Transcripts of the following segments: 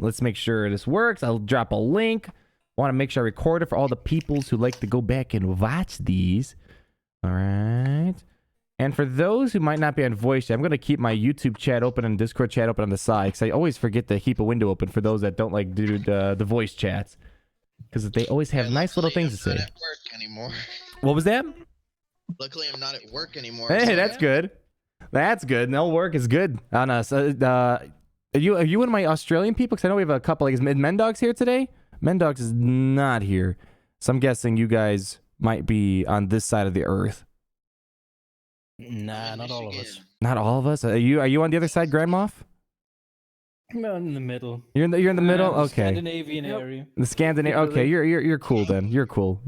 let's make sure this works. I'll drop a link. Want to make sure I record it for all the peoples who like to go back and watch these. All right. And for those who might not be on voice chat, I'm going to keep my YouTube chat open and Discord chat open on the side, because I always forget to keep a window open for those that don't like do the voice chats, because they always have nice little things to say. I'm not at work anymore. What was that? Luckily, I'm not at work anymore. Hey, so that's good. That's good. No work is good on us. Are you one of my Australian people? Because I know we have a couple. Like, is Mendog's here today? Mendog's is not here, so I'm guessing you guys might be on this side of the earth. Nah, not all of us. Not all of us. Are you on the other side, Grand Moff? I'm in the middle. You're in the middle. Okay. Scandinavian area. The Scandinavian. Okay, you're cool then. You're cool.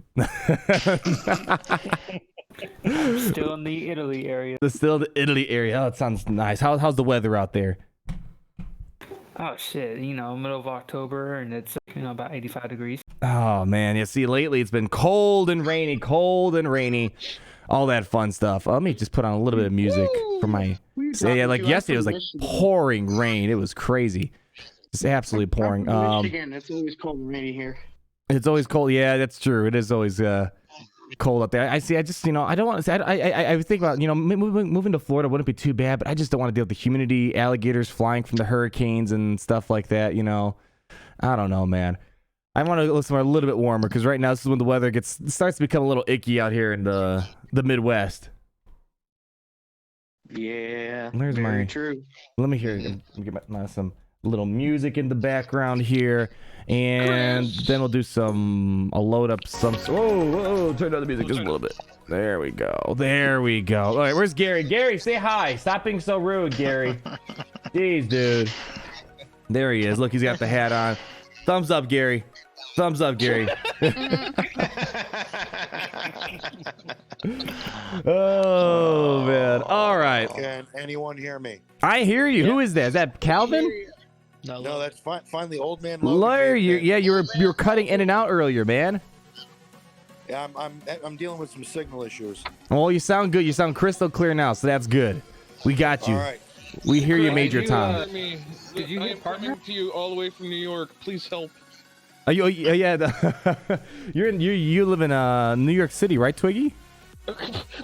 I'm still in the Italy area. Still the Italy area. Oh, it sounds nice. How's the weather out there? Oh shit, middle of October and it's about 85 degrees. Oh man, yeah. See, lately it's been cold and rainy, all that fun stuff. Let me just put on a little bit of music for my. Yeah, like yesterday it was like pouring rain. It was crazy. It's absolutely pouring. Michigan, it's always cold and rainy here. It's always cold. Yeah, that's true. It is always cold up there. I just I don't want to say. I think about moving to Florida wouldn't be too bad, but I just don't want to deal with the humidity, alligators flying from the hurricanes and stuff like that. I don't know, man. I want to go somewhere a little bit warmer, because right now this is when the weather starts to become a little icky out here in the Midwest. Yeah, There's very true. Let me hear. Let me get some little music in the background here, and then we'll do some. I'll load up some. Whoa! Turn down the music just a little bit. There we go. All right, where's Gary? Gary, say hi. Stop being so rude, Gary. Jeez, dude. There he is. Look, he's got the hat on. Thumbs up, Gary. Thumbs up, Gary. Oh man! All right. Can anyone hear me? I hear you. Yeah. Who is that? Is that Calvin? No, that's finally old man. Larry, you were cutting in and out earlier, man. Yeah, I'm dealing with some signal issues. Well, you sound good. You sound crystal clear now, so that's good. We got you. All right. We hear you, Major Tom. Did you get coming to you all the way from New York? Please help. You live in New York City, right, Twiggy?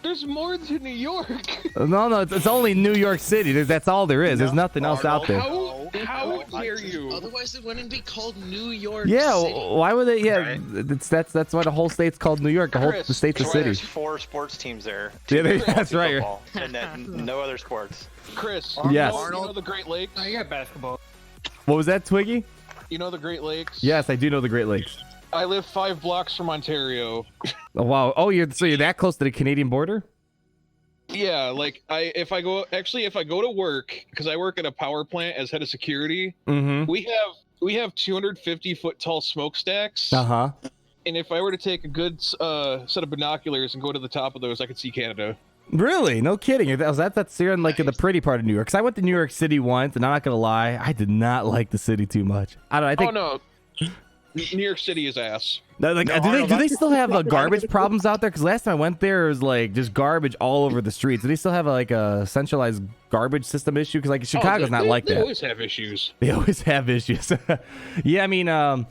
There's more to New York. No, it's only New York City. That's all there is. There's nothing else out there. How dare you? Otherwise, it wouldn't be called New York. Yeah, City. why would they? Yeah, right. That's why the whole state's called New York. The state's a city. There's 4 sports teams there. Yeah, that's right. And then no other sports. Chris, yes. You know the Great Lakes? I got basketball. What was that, Twiggy? You know the Great Lakes? Yes, I do know the Great Lakes. I live 5 blocks from Ontario. Oh wow! Oh, you're that close to the Canadian border? Yeah, like if I go to work, because I work at a power plant as head of security, we have 250-foot tall smokestacks. Uh-huh. And if I were to take a good set of binoculars and go to the top of those, I could see Canada. Really? No kidding. That's you're in like in the pretty part of New York. Because I went to New York City once, and I'm not gonna lie, I did not like the city too much. I don't know. I think. Oh no. New York City is ass. Do they still have garbage problems out there? Because last time I went there, it was like just garbage all over the streets. Do they still have like a centralized garbage system issue? Because like Chicago's not like that. They always have issues. They always have issues. Yeah, I mean, I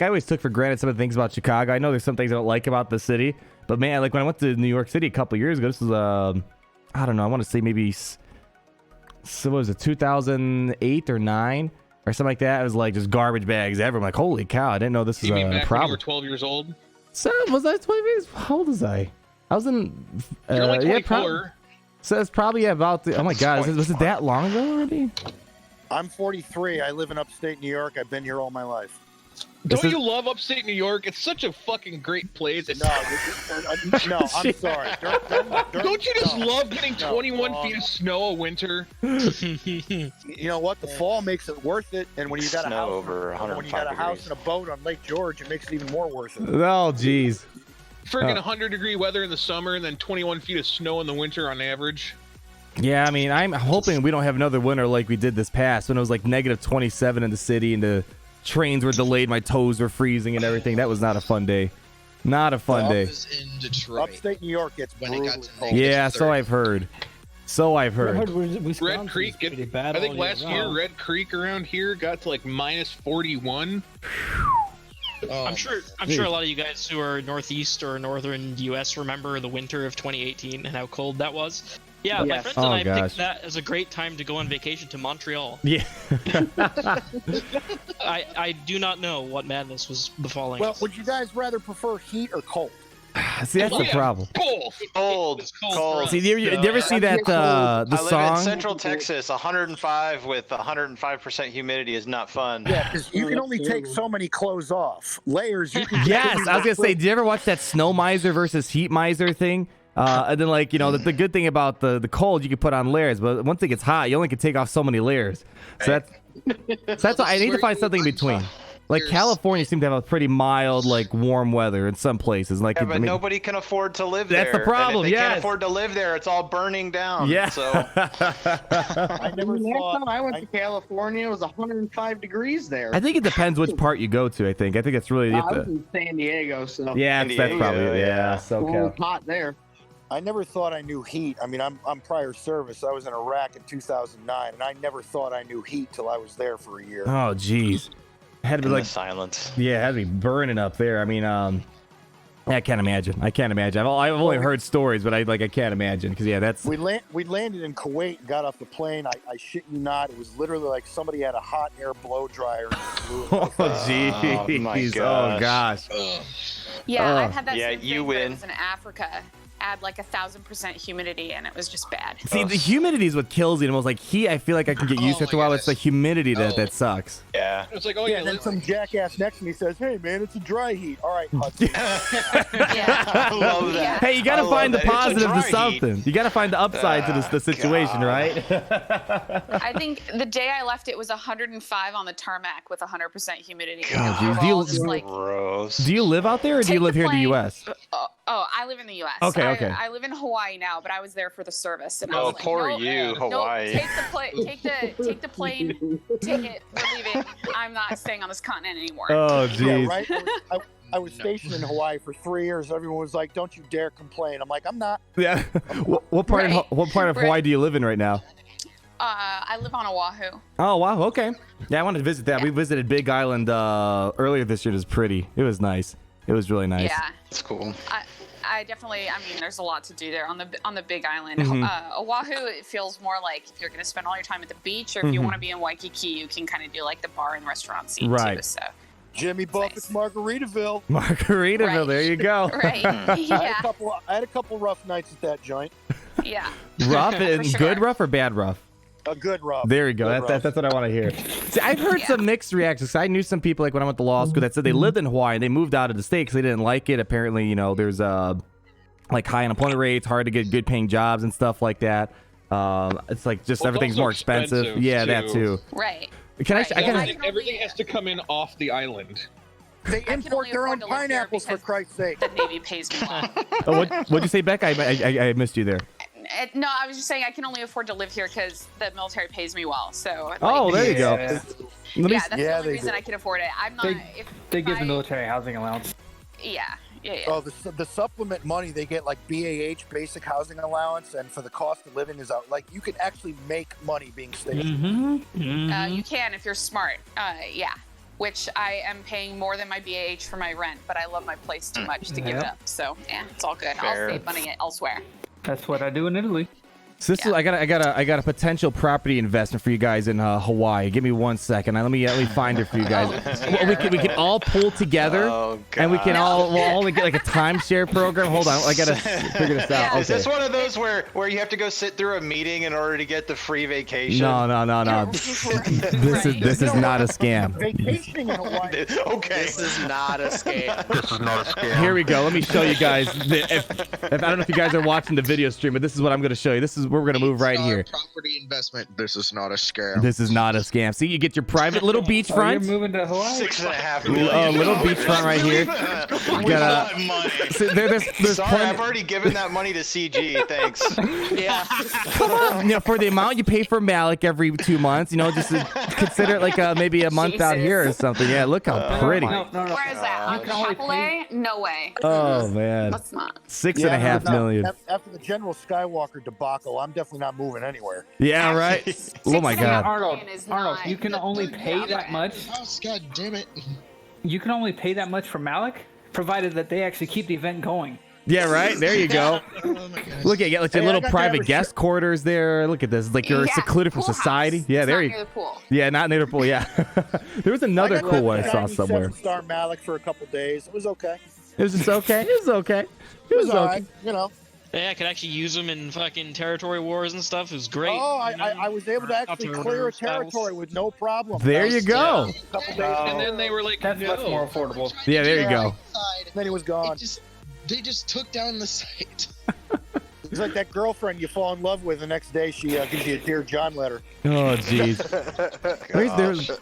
always took for granted some of the things about Chicago. I know there's some things I don't like about the city, but man, like when I went to New York City a couple of years ago, this was I don't know, I want to say maybe, so what was it, 2008 or 9? Or something like that. It was like just garbage bags everywhere. I'm like, holy cow, I didn't know this was a back problem. When you were 12 years old? So, was I 12 years? How old was I? I was in... You're like 24. So it's probably about... oh my god, was it that long ago already? I'm 43. I live in upstate New York. I've been here all my life. Don't you love upstate New York? It's such a fucking great place. No, I'm sorry. Don't you just love getting 21 feet of snow a winter? You know what? The fall makes it worth it, and when you got a house and a boat on Lake George, it makes it even more worth it. Oh, jeez. Friggin' 100-degree weather in the summer, and then 21 feet of snow in the winter on average. Yeah, I mean, I'm hoping we don't have another winter like we did this past when it was like negative 27 in the city and the trains were delayed, my toes were freezing and everything. That was not a fun day. Not a fun day. I was in Detroit. Upstate New York gets brutally cold. Yeah, so I've heard. So I've heard. Red Creek, pretty bad I think all year last year round. Red Creek around here got to like minus 41. Oh, I'm sure a lot of you guys who are northeast or northern US remember the winter of 2018 and how cold that was. Yeah, my Yes. friends Oh, and I gosh. picked that as a great time to go on vacation to Montreal. Yeah. I do not know what madness was befalling Well, us. would you guys rather prefer heat or cold? See, that's the Yeah, problem. Both. Cold. It's cold. Cold. See, you ever see that the I live in song? Central Texas. 105 with 105% humidity is not fun. Yeah, because you can only take so many clothes off. Layers, you can. Yes, I was gonna say. Did you ever watch that snow miser versus heat miser thing? And then, like, you know, the good thing about the cold, you can put on layers, but once it gets hot, you only can take off so many layers. So that's why I need to find something in between. Like California seemed to have a pretty mild, like warm weather in some places. Like, Yeah, but I mean, nobody can afford to live there. That's the problem, And if they yes. can't afford to live there, it's all burning down. yeah. So I never Last thought. time I went to California, it was 105 degrees there. I think it depends which part you go to. I think it's really you I have was to, in San Diego, so yeah, San that's probably Diego, yeah. yeah. So it was hot there. I never thought I knew heat. I mean, I'm prior service. I was in Iraq in 2009, and I never thought I knew heat till I was there for a year. oh jeez, had to be in like the silence. yeah, it had to be burning up there. I mean, I can't imagine. I've only heard stories, but I can't imagine because yeah, that's We landed in Kuwait and got off the plane. I shit you not, it was literally like somebody had a hot air blow dryer and just blew it. oh jeez, my oh gosh. Yeah, Oh. I've had that Yeah, same you thing where win. it was in Africa. Add like 1,000% humidity, and it was just bad. See, the humidity is what kills you the most. Like heat, I feel like I can get used to Oh after a my while. It's the goodness. humidity that Oh. sucks. Yeah. It's like, oh Yeah, yeah, and then some jackass next to me says, "Hey man, it's a dry heat." All right, Hudson. Yeah. I love that. Yeah. Hey, you gotta I love find the that. It's a positive dry to something. heat. You gotta find the upside to the situation, God. right? I think the day I left, it was 105 on the tarmac with 100% humidity. Oh, geez. We were Do you- all just like, Gross. Do you live out there, or do you Take live the here in the plane. U.S.? oh, I live in the U.S. Okay, okay. I live in Hawaii now, but I was there for the service. And I Oh, was like, poor nope, you, nope, Hawaii. take the plane ticket. We're leaving. I'm not staying on this continent anymore. Oh, Yeah, jeez. right. I was stationed in Hawaii for 3 years. Everyone was like, "Don't you dare complain." I'm like, "I'm not." Yeah. What part Right. of Hawaii Right. do you live in right now? I live on Oahu. Oh wow. Okay. Yeah, I wanted to visit that. We visited Big Island earlier this year. It was pretty. It was nice. It was really nice. Yeah. That's cool. I definitely. I mean, there's a lot to do there on the Big Island. Mhm. Oahu, it feels more like if you're going to spend all your time at the beach, or if you Mhm. want to be in Waikiki, you can kind of do like the bar and restaurant scene Right. too. So, Jimmy Buffett's Margaritaville. Margaritaville. Right. There you go. right? I yeah, had a couple rough nights at that joint. yeah. Rough For and sure. good rough or bad rough? A good rough. There you go. Good That's what I want to hear. See, I've heard Yeah. some mixed reactions. 'Cause I knew some people, like when I went to law school, that said they lived in Hawaii and they moved out of the state because they didn't like it. Apparently, you know, there's like high unemployment rates, hard to get good paying jobs and stuff like that. It's like just Well, it's everything's also more expensive. expensive, Yeah, that too. too. Right. Can Right. I Yeah, gotta, I can only- everything has to come in off the island. They can import only their own afford to live here pineapples, for because- Christ's sake. The Navy pays me well. oh, what'd you say, Beck? I missed you there. No, I was just saying I can only afford to live here because the military pays me well. So. Like, Oh, there you go. Yeah. Let me Yeah, s- that's Yeah, the only they reason do. I can afford it. I'm not. If They give the I- military housing allowance. Yeah. Oh, the supplement money they get, like BAH, basic housing allowance, and for the cost of living is out. Like you can actually make money being stationed. You can if you're smart. Yeah. Which I am paying more than my BAH for my rent, but I love my place too much to give it Yeah. up. So yeah, it's all good. Fair. I'll save money elsewhere. That's what I do in Italy. So this is, I got a potential property investment for you guys in Hawaii. Give me 1 second. Let me find it for you guys. Well, we can all pull together, Oh, and we can God. we'll all get like a timeshare program. Hold on, I gotta figure this out. Yeah. Is this one of those where you have to go sit through a meeting in order to get the free vacation? No. This is not a scam. Vacationing in Hawaii. Okay. This is not a scam. Here we go. Let me show you guys. If I don't know if you guys are watching the video stream, but this is what I'm gonna show you. This is where we're gonna move right here. Property investment. This is not a scam. This is not a scam. See, you get your private little beachfront. You're moving to Hawaii? $6.5 million. Little beachfront right here. You got money. so there's Sorry, plenty. I've already given that money to CG. Thanks. Yeah. Come on, you know, for the amount you pay for Malik every 2 months, you know, just to consider it like maybe a month out Jesus. here or something. Yeah, look how pretty. No. Where is that? On You can only Kapolei? No way. Oh man, Let's not. $6.5 million. After the General Skywalker debacle, so I'm definitely not moving anywhere. Yeah, right. Oh my God. Arnold, is Arnold, not you can only pay yeah, that right. much. House, God damn it. You can only pay that much for Malik, provided that they actually keep the event going. Yeah, right. There you go. Oh my goodness. Look at you, like your Hey, I little got to private have a guest quarters there. Look at this. Like you're Yeah, secluded from pool society. house. Yeah, It's there not you near the pool. Yeah, not near the pool. Yeah. There was another cool one I saw somewhere. 7-star Malik for a couple days. It was okay. It was just okay. It was okay. It was all okay. right, you know. Yeah, I could actually use them in fucking territory wars and stuff. It was great. Oh, I was able to actually clear a territory with no problem. There you go. A couple days And then they were like, That's much no. more affordable. Yeah, there you go. then he was gone. They just took down the site. It's like that girlfriend you fall in love with. The next day, she gives you a Dear John letter. Oh, jeez.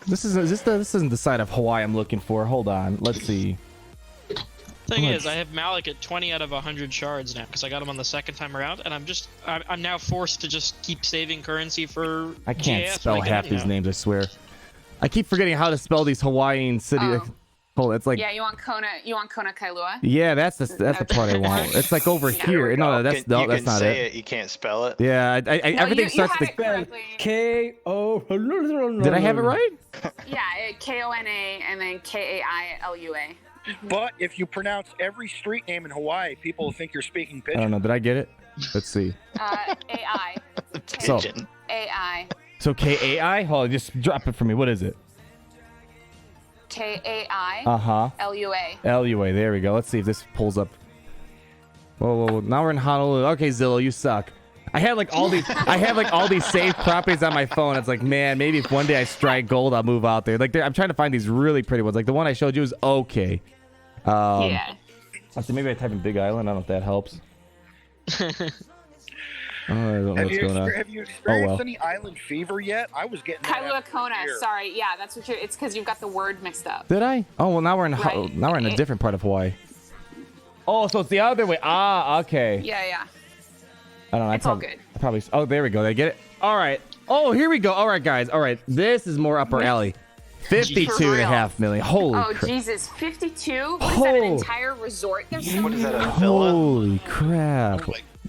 This isn't the side of Hawaii I'm looking for. Hold on. Let's see. Thing is, I have Malik at 20 out of 100 shards now because I got him on the second time around, and I'm now forced to just keep saving currency for. I can't GAS spell when I get half it, these you know. names, I swear. I keep forgetting how to spell these Hawaiian cities. Oh. Hold on, it's like Yeah, you want Kona Kailua? yeah, that's the part I want. It's like over Yeah. here. No, that's you that's can not say it. it. You can't spell it. Yeah, No, everything you starts had with it correctly. K-O. Did I have it right? Yeah, Kona and then Kailua. But if you pronounce every street name in Hawaii, people will think you're speaking I pidgin. don't know. Did I get it? Let's see. AI. So Pigeon. AI. so KAI. Hold on, just drop it for me. What is it? Kailua. LUA. There we go. Let's see if this pulls up. Whoa. Now we're in Honolulu. Okay, Zillow, you suck. I had like all these saved properties on my phone. It's like, man, maybe if one day I strike gold, I'll move out there. Like, I'm trying to find these really pretty ones. Like the one I showed you is okay. Yeah. Let's see, maybe I type in Big Island. I don't know if that helps. I don't know what's going on. Have you experienced well. any island fever yet? I was getting that Kailua after Kona. a year. Sorry. Yeah, that's what it's because you've got the word mixed up. Did I? Oh well, now we're in Right. now we're in a different part of Hawaii. Oh, so it's the other way. Ah, okay. Yeah. I don't know. It's all good. I probably. Oh, there we go. They get it. All right. Oh, here we go. All right, guys. All right. This is more up our alley. 52.5 million. Holy Oh crap. Jesus, 52? What is that? An Oh. entire resort? There's What is that, a villa? Holy crap.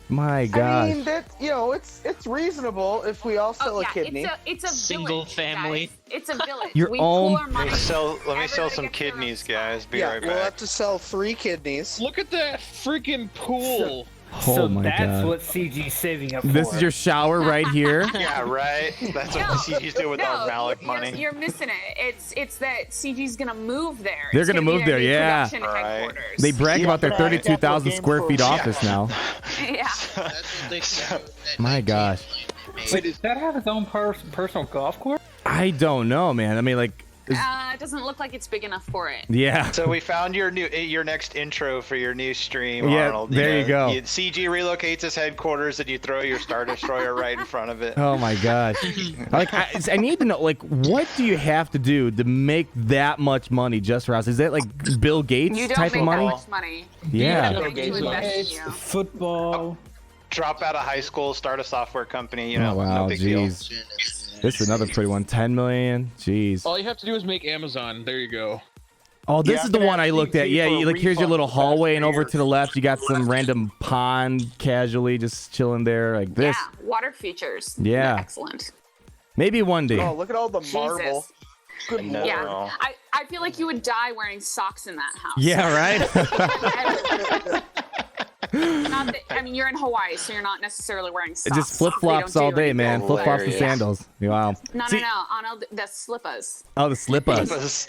My gosh. I mean, that it's reasonable if we all sell a kidney. It's a Single village, family. guys. It's a village. Your we own- pool our money. Let me sell Everybody some gets their own kidneys, spot. guys. Be Yeah, right we'll back. have to sell 3 kidneys. Look at that freaking pool. Oh So my that's God. what CG's saving up for. This is your shower right here. Yeah, right. That's what CG's do with our Malik money. You're missing it. It's that CG's gonna move there. They're It's gonna be move their there, new yeah. production Right. headquarters. They brag Yeah, about their but I got 32,000 the square game feet for- office now. Yeah. That's what they said. My gosh. Wait, does that have its own personal golf course? I don't know, man. I mean, like, It doesn't look like it's big enough for it. yeah. So we found your next intro for your new stream, Yeah, Arnold. there you go. CG relocates his headquarters, and you throw your Star Destroyer right in front of it. Oh my gosh. Like, I need to know, like, what do you have to do to make that much money just for us? Is that like Bill Gates You don't type make of money? that much money. Yeah. They're going to invest in you. Football. Drop out of high school, start a software company. You Oh know, wow, no big deal. jeez. This is another pretty one. 10 million. Jeez. All you have to do is make Amazon. There you go. Oh, this Yeah, is the I'm gonna one I ask looked at. CG Yeah, for a like here's your refund little for the past hallway, and 3 over years. to the left, you got some random pond casually just chilling there like this. Yeah, water features. Yeah. They're excellent. Maybe one day. Oh, look at all the marble. Jesus. Good No. Yeah, No. I feel like you would die wearing socks in that house. Yeah, right? Not that, I mean, you're in Hawaii, so you're not necessarily wearing socks. Just flip flops They don't all do day, anything. man. Flip flops and Hilarious. sandals. Wow. No, See- Arnold, the slippers. Oh, the slippers.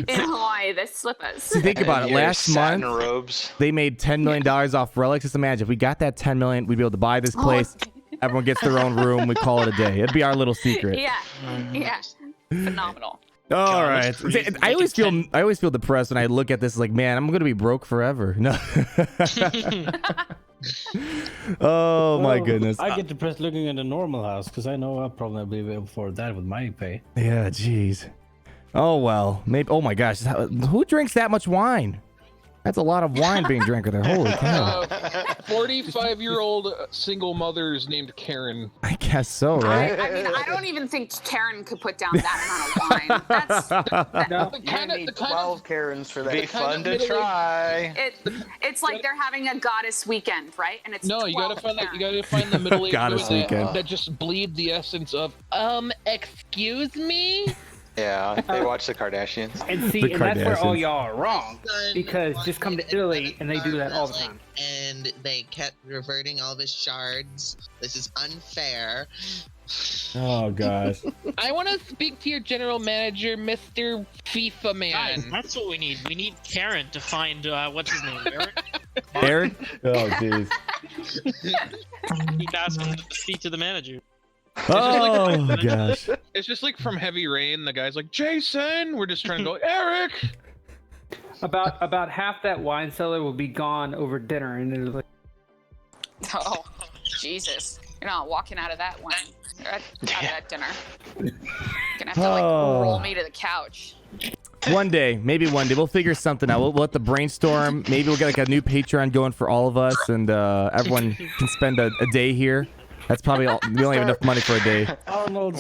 In Hawaii, the slippers. See, think about it. Your Last satin month, robes. they made $10 million off relics. Just imagine if we got that 10 million, we'd be able to buy this place. Everyone gets their own room. We call it a day. It'd be our little secret. Yeah. Phenomenal. All right. See, I always feel depressed when I look at this. Like, man, I'm gonna be broke forever. No. Oh my Well, goodness. I get depressed looking at a normal house because I know I'll probably be able to afford that with my pay. Yeah. Jeez. Oh well. Maybe. Oh my gosh. Who drinks that much wine? That's a lot of wine being drank there. Holy cow. 45-year-old single mother is named Karen. I guess so, right? I mean, I don't even think Karen could put down that amount of wine. That's No, The you kind of- need the kind 12 Karens for that. Be fun to try. it's like they're having a goddess weekend, right? And it's No, you gotta 12 find Karens. you gotta find the middle-aged Goddess women weekend. that just bleed the essence of excuse me. Yeah, they watch the Kardashians. And see, The and that's where all Kardashians. y'all are wrong. Son Because wanted just come to an Italy and they do that all the like, time. And they kept reverting all of his shards. This is unfair. Oh gosh. I want to speak to your general manager, Mr. FIFA Guys, Man. that's what we need. We need Karen to find what's his name, Eric. Eric? Oh jeez. Keep asking to speak to the manager. Oh gosh. It's just like from Heavy Rain. The guy's like, Jason. We're just trying to go, Eric. About half that wine cellar will be gone over dinner, and it'll like, Oh, Jesus. You're not walking out of that wine. Out of that dinner. You're gonna have to like Oh. roll me to the couch. Maybe one day we'll figure something out. We'll let the brainstorm. Maybe we'll get like a new Patreon going for all of us, and everyone can spend a day here. That's probably all. We only have enough money for a day. We'll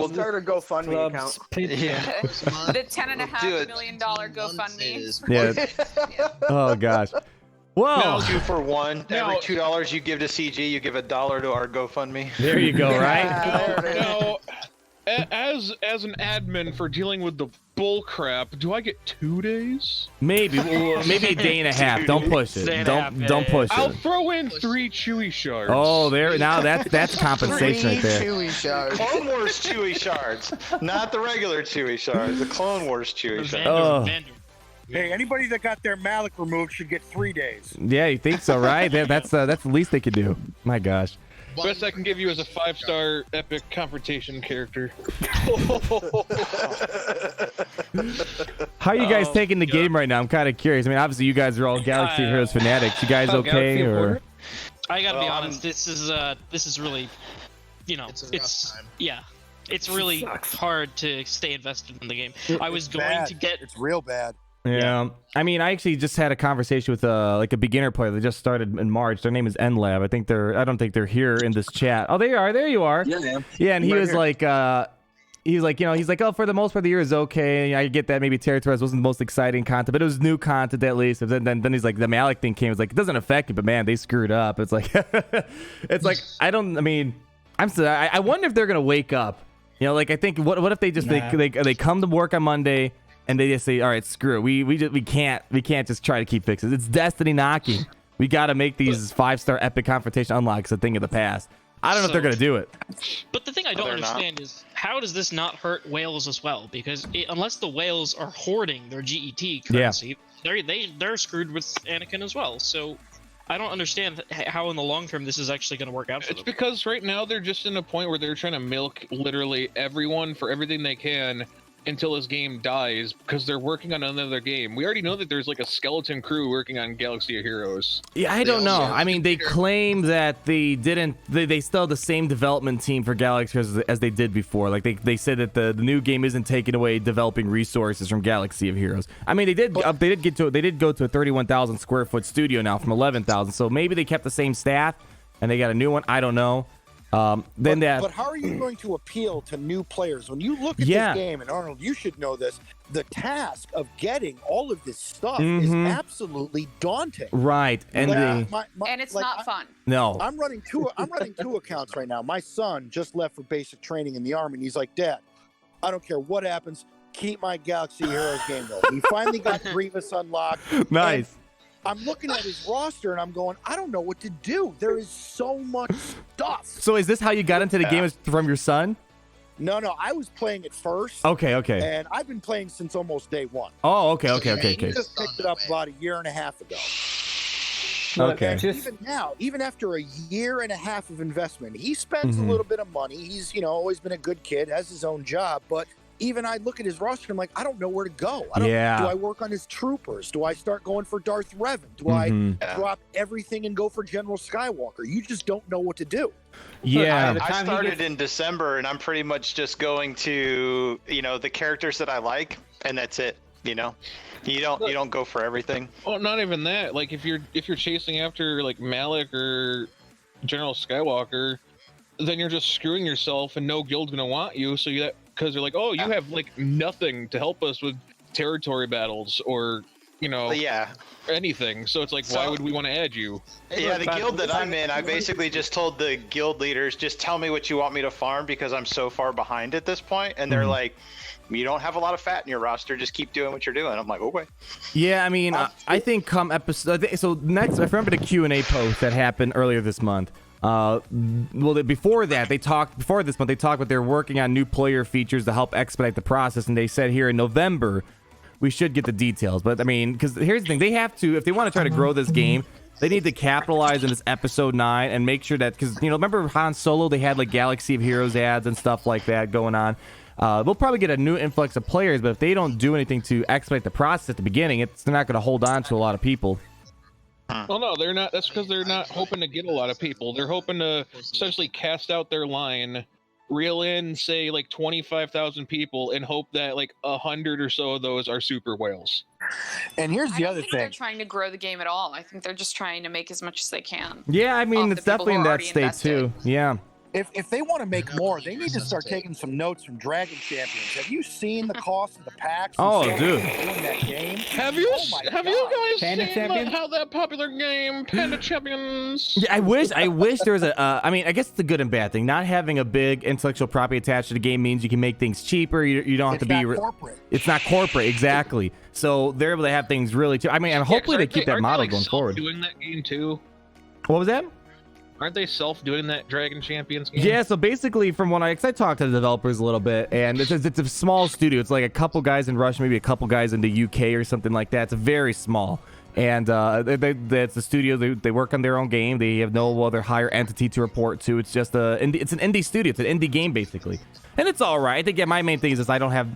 start a GoFundMe account. Yeah. The $10.5 million GoFundMe. Yeah. Oh gosh. Whoa. 2 for 1. Now- Every $2 you give to CG, you give $1 to our GoFundMe. There you go. Right. Now, as an admin for dealing with the bull crap, do I get 2 days? Maybe. Maybe a day and a half. Don't push it. Day and a half, Don't push I'll it. throw in 3 Chewy shards. Oh, there. Now that's compensation right there. Chewy shards. Clone Wars Chewy shards. Not the regular Chewy shards. The Clone Wars Chewy shards. Oh. Vander. Hey, anybody that got their Malik removed should get 3 days. Yeah, you think so, right? That's the least they could do. My gosh. Best I can give you is a 5-star epic confrontation character. How are you guys taking the game right now? I'm kind of curious. I mean, obviously you guys are all Galaxy Heroes fanatics. You guys okay? Galaxy of Or Order? I gotta be honest. This is really, It's a rough time. yeah. It's really hard to stay invested in the game. I was going Bad. to get It's real bad. yeah. I mean, I actually just had a conversation with like a beginner player that just started in March. Their name is NLab. I don't think they're here in this chat. Oh, they are. There you are. Yeah. Yeah, and he Right was here. like, he's like, oh, for the most part, the year is okay. I get that maybe Territories wasn't the most exciting content, but it was new content at least. And then he's like, the Malik thing came. It's like, it doesn't affect you, but man, they screwed up. It's like, I wonder if they're gonna wake up. You know, like I think, what if they just they come to work on Monday and they just say, all right, screw it. We can't just try to keep fixes. It's destiny knocking. We got to make these 5-star epic confrontation unlocks a thing of the past. I don't know if they're gonna do it. But the thing I don't they're not. understand is how does this not hurt whales as well? Because unless the whales are hoarding their GET currency, they're screwed with Anakin as well. So I don't understand how in the long term this is actually going to work out for It's them. because right now they're just in a point where they're trying to milk literally everyone for everything they can until this game dies because they're working on another game. We already know that there's like a skeleton crew working on Galaxy of Heroes. Yeah, I don't know. I mean, they claim that they still have the same development team for Galaxy as they did before. Like they said that the new game isn't taking away developing resources from Galaxy of Heroes. I mean, they did go to a 31,000 square foot studio now from 11,000. So maybe they kept the same staff and they got a new one. I don't know. But how are you going to appeal to new players when you look at this game? And Arnold, you should know this. The task of getting all of this stuff is absolutely daunting. Right, and and it's not fun. No, I'm running two accounts right now. My son just left for basic training in the Army, and he's like, Dad, I don't care what happens. Keep my Galaxy Heroes game going. He finally got Grievous unlocked. Nice. I'm looking at his roster and I'm going, I don't know what to do. There is so much stuff. So is this how you got into the game, is from your son? No, I was playing it first. Okay. And I've been playing since almost day one. Oh, okay. He just picked it up about a year and a half ago. Okay. Even now, even after a year and a half of investment, he spends a little bit of money. He's, always been a good kid, has his own job, but even I look at his roster, I'm like, I don't know where to go. Do I work on his troopers? Do I start going for Darth Revan? Do I drop everything and go for General Skywalker? You just don't know what to do. Yeah. I started in December, and I'm pretty much just going to, the characters that I like, and that's it. You know, you don't go for everything. Well, not even that. Like if you're chasing after like Malik or General Skywalker, then you're just screwing yourself, and no guild's gonna want you. So because they're like, oh, you have like nothing to help us with territory battles or anything. So it's like, why would we want to add you? Yeah, the guild that I'm in, I basically just told the guild leaders, just tell me what you want me to farm because I'm so far behind at this point. And they're like, you don't have a lot of fat in your roster, just keep doing what you're doing. I'm like, okay. Yeah, I mean, I think come episode, so next, I remember the Q&A post that happened earlier this month. Before this month, they talked about they're working on new player features to help expedite the process, and they said here in November we should get the details. But I mean, because here's the thing, they have to, if they want to try to grow this game, they need to capitalize on this episode 9 and make sure that, because remember Han Solo, they had like Galaxy of Heroes ads and stuff like that going on. We'll probably get a new influx of players, but if they don't do anything to expedite the process at the beginning, they're not going to hold on to a lot of people. Well, no, they're not. That's because they're not hoping to get a lot of people. They're hoping to essentially cast out their line, reel in, say, like 25,000 people, and hope that like 100 or so of those are super whales. And here's the other I don't think they're trying to grow the game at all. I think they're just trying to make as much as they can. Yeah, I mean, it's definitely in that state too. Yeah. If they want to make more, they need to start taking some notes from Dragon Champions. Have you seen the cost of the packs? Oh, dude. Doing that game? Have you guys Panda seen Champions? how that popular game, Panda Champions? Yeah, I wish there was a. I mean, I guess it's a good and bad thing. Not having a big intellectual property attached to the game means you can make things cheaper. You don't have to be corporate. It's not corporate, exactly. So they're able to have things really cheap. I mean, and hopefully they keep that model going forward. Doing that game too. What was that? Aren't they doing that Dragon Champions game? Yeah, so basically from when I talked to the developers a little bit, and it's a small studio. It's like a couple guys in Russia, maybe a couple guys in the UK or something like that. It's very small. And it's the studio. They work on their own game. They have no other higher entity to report to. It's just it's an indie studio. It's an indie game, basically. And it's all right. I think my main thing is I don't have...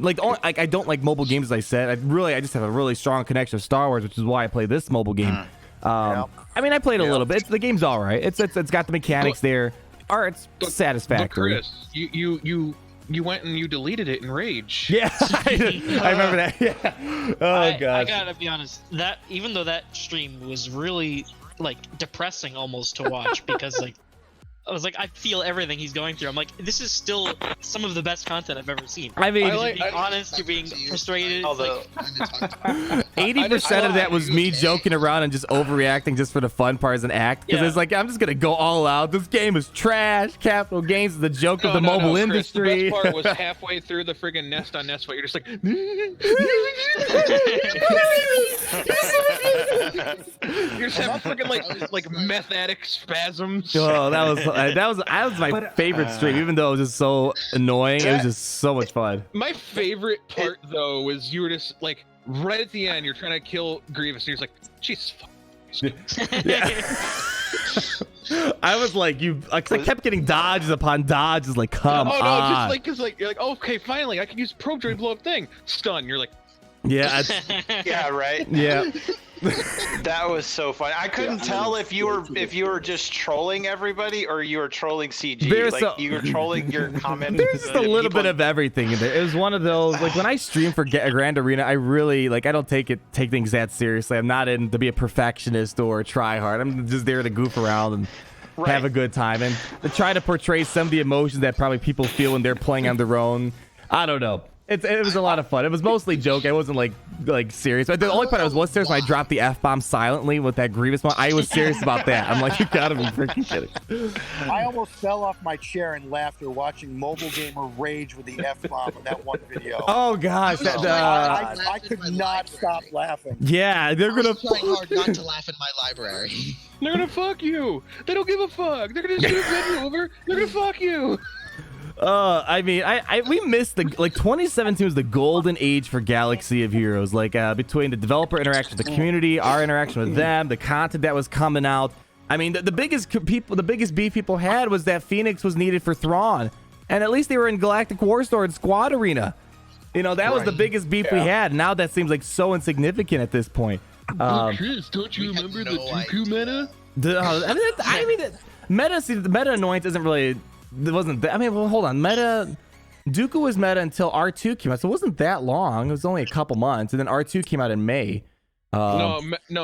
I don't like mobile games, as I said. I just have a really strong connection to Star Wars, which is why I play this mobile game. I mean, I played a little bit. The game's all right. It's got the mechanics there. It's satisfactory. But Chris, you went and you deleted it in rage. Yeah, I remember that. Yeah. Oh god. I gotta be honest. That even though that stream was really like depressing almost to watch because like I was like, I feel everything he's going through. I'm like, this is still some of the best content I've ever seen. I mean, you're being honest, you're being frustrated. Although 80% of that was me joking around and just overreacting just for the fun part as an act. Because it's like, I'm just going to go all out. This game is trash. Capital Games is the joke of the mobile industry. The best part was halfway through the friggin' Nest on Nest, you're just like, you're just having friggin' like meth addict spasms. Oh, that was my favorite stream, even though it was just so annoying. It was just so much fun. My favorite part though was you were just like right at the end, you're trying to kill Grievous, and you're just like, Jesus. Yeah. I was like, I kept getting dodges upon dodges. Like, come on. Just like, cause like you're like, oh, okay, finally, I can use probe droid blow up thing. Stun. You're like, yeah, yeah, right. Yeah. That was so fun. I couldn't tell if you were just trolling everybody or you were trolling CG. You were trolling your comment. There's just a little bit of everything in there. It was one of those, like when I stream for Grand Arena, I really I don't take things that seriously. I'm not in to be a perfectionist or try hard. I'm just there to goof around and have a good time and to try to portray some of the emotions that probably people feel when they're playing on their own. I don't know. It was a lot of fun. It was mostly joke. I wasn't like serious. But the only part I was serious when I dropped the F-bomb silently with that Grievous one. I was serious about that. I'm like, you gotta be freaking kidding. I almost fell off my chair in laughter watching Mobile Gamer rage with the F-bomb in that one video. Oh gosh. I could not stop laughing. Yeah, they're gonna trying hard not to laugh in my library. They're gonna fuck you. They don't give a fuck. They're gonna just do a video over. They're gonna fuck you. I mean, we missed 2017 was the golden age for Galaxy of Heroes. Like between the developer interaction with the community, our interaction with them, the content that was coming out. I mean, the biggest beef people had was that Phoenix was needed for Thrawn, and at least they were in Galactic Warstar and Squad Arena. That was the biggest beef we had. Now that seems like so insignificant at this point. Chris, don't you remember the Dooku meta? The meta annoyance isn't really. It wasn't. I mean, well, hold on. Meta Dooku was meta until R2 came out, so it wasn't that long. It was only a couple months, and then R2 came out in May. No,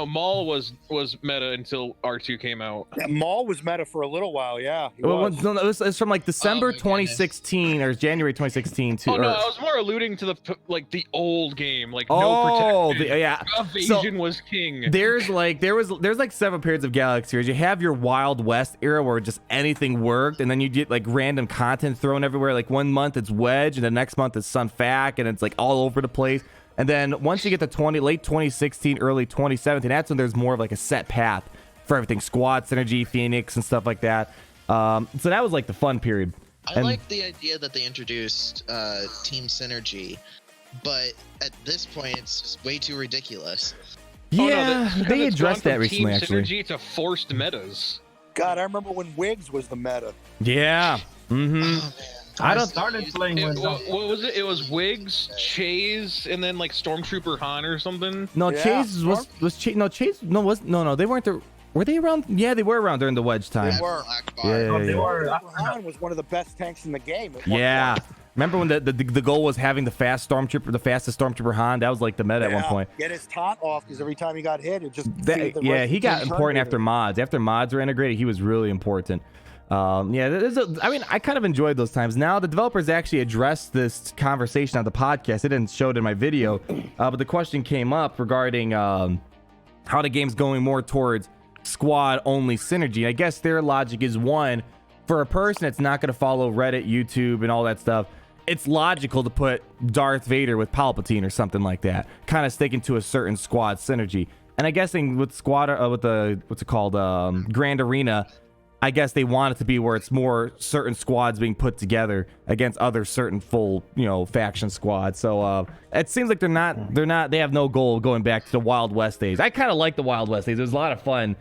Maul was meta until R2 came out. Yeah, Maul was meta for a little while, yeah. It was from like December 2016 or January 2016 to. Oh no, I was more alluding to the old game, like no Oh, protection. yeah. Evasion was king. There's like several periods of Galaxy where you have your Wild West era where just anything worked, and then you get like random content thrown everywhere. Like 1 month it's Wedge, and the next month it's Sun Fac, and it's like all over the place. And then once you get to late 2016, early 2017, that's when there's more of like a set path for everything. Squad Synergy, Phoenix, and stuff like that. So that was like the fun period. I like the idea that they introduced Team Synergy, but at this point, it's just way too ridiculous. Yeah, they addressed that recently, Team actually. Synergy to forced metas. God, I remember when Wiggs was the meta. Yeah. Mm-hmm. I started playing with what was it? It was Wiggs, Chase, and then like Stormtrooper Han or something. No, Chase was Chase. No, Chase. No. They weren't there. Were they around? Yeah, they were around during the Wedge time. They were. Yeah. Han was one of the best tanks in the game. Yeah. Remember when the goal was having the fastest Stormtrooper Han? That was like the meta at one point. Get his taunt off because every time he got hit, it just. He got important after mods. After mods were integrated, he was really important. I kind of enjoyed those times. Now the developers actually addressed this conversation on the podcast. They didn't show it in my video, but the question came up regarding how the game's going more towards squad only synergy. I guess their logic is, one, for a person that's not going to follow Reddit, YouTube, and all that stuff, it's logical to put Darth Vader with Palpatine or something like that, kind of sticking to a certain squad synergy. And I guessing with Grand Arena, I guess they want it to be where it's more certain squads being put together against other certain full, faction squads. So it seems like they have no goal of going back to the Wild West days. I kind of like the Wild West days. It was a lot of fun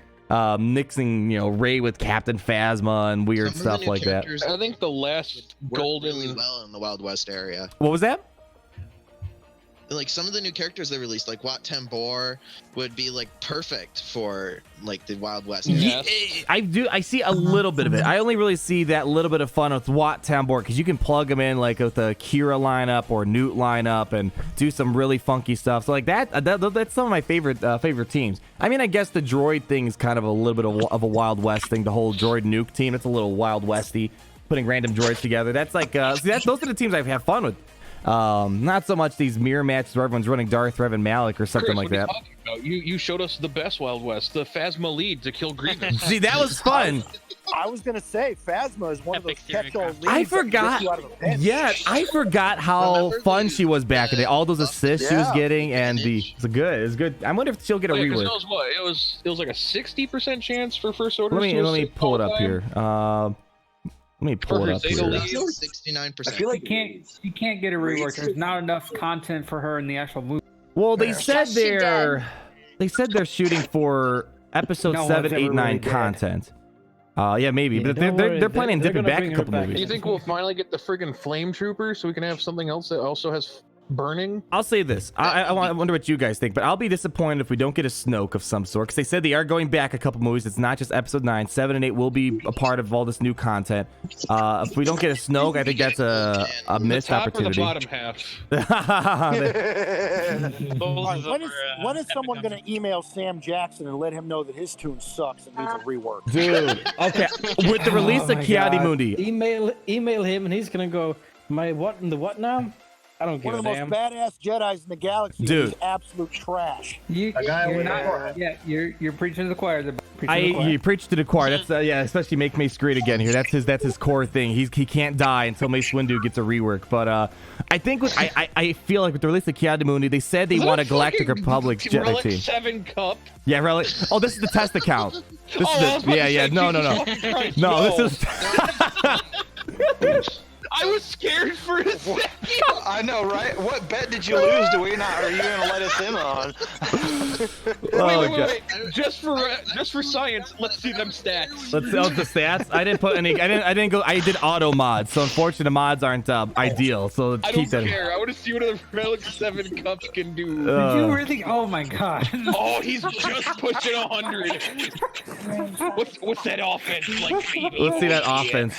mixing, Rey with Captain Phasma and weird stuff like that. I think the last golden really well in the Wild West area. What was that? Like some of the new characters they released, like Wat Tambor, would be like perfect for like the Wild West. I see a little bit of it. I only really see that little bit of fun with Wat Tambor because you can plug them in like with a Kira lineup or Newt lineup and do some really funky stuff. So like that's some of my favorite teams. I mean, I guess the droid thing is kind of a little bit of a Wild West thing. The whole droid nuke team, it's a little Wild Westy, putting random droids together. That's like those are the teams I have fun with. Not so much these mirror matches where everyone's running Darth, Revan, Malik or something like that. You showed us the best Wild West, the Phasma lead to kill Grievous. See, that was fun. I was gonna say Phasma is one of those catch-all leads. I forgot. Yeah, I forgot how fun she was back in the day. All those assists she was getting, and it's good. I wonder if she'll get a rework. It was like a 60% chance for First Order. Let me pull it up here. Let me pull it up here. 69%. I feel like you can't get a rework. There's not enough content for her in the actual movie. Well, they said they're shooting for episode 7, 8, 9 content. Yeah, maybe, but they're planning on dipping back a couple movies. Do you think we'll finally get the friggin' Flame Trooper so we can have something else that also has burning? I'll say this. I wonder what you guys think, but I'll be disappointed if we don't get a Snoke of some sort, because they said they are going back a couple movies. It's not just episode 9. 7 and 8 will be a part of all this new content. If we don't get a Snoke, I think that's a missed opportunity. Or the bottom half. When is someone going to email Sam Jackson and let him know that his tune sucks and needs a rework? Dude, okay. With the release of Ki-Adi-Mundi. Email him and he's going to go, what now? I don't give One of the most badass Jedis in the galaxy. Dude. He's absolute trash. You're preaching to the choir. You preach to the choir. That's especially make Mace great again here. That's his core thing. He can't die until Mace Windu gets a rework. But I think I feel like with the release of Ki-Adi-Mundi, they said they want a Galactic Republic Jedi Relic team. 7 cup. Yeah, Relic. Oh, this is the test account. This is no. This is. I was scared for a second. I know, right? What bet did you lose? Are you gonna let us in on? Wait. Just for science, let's see them stats. Let's see the stats. I didn't put any. I didn't go. I did auto mods, so unfortunately the mods aren't ideal. So let's keep that. I don't care. I want to see what the Relic 7 cups can do. Did you really? Oh my god. Oh, he's just pushing 100. What's that offense like, baby? Let's see that offense.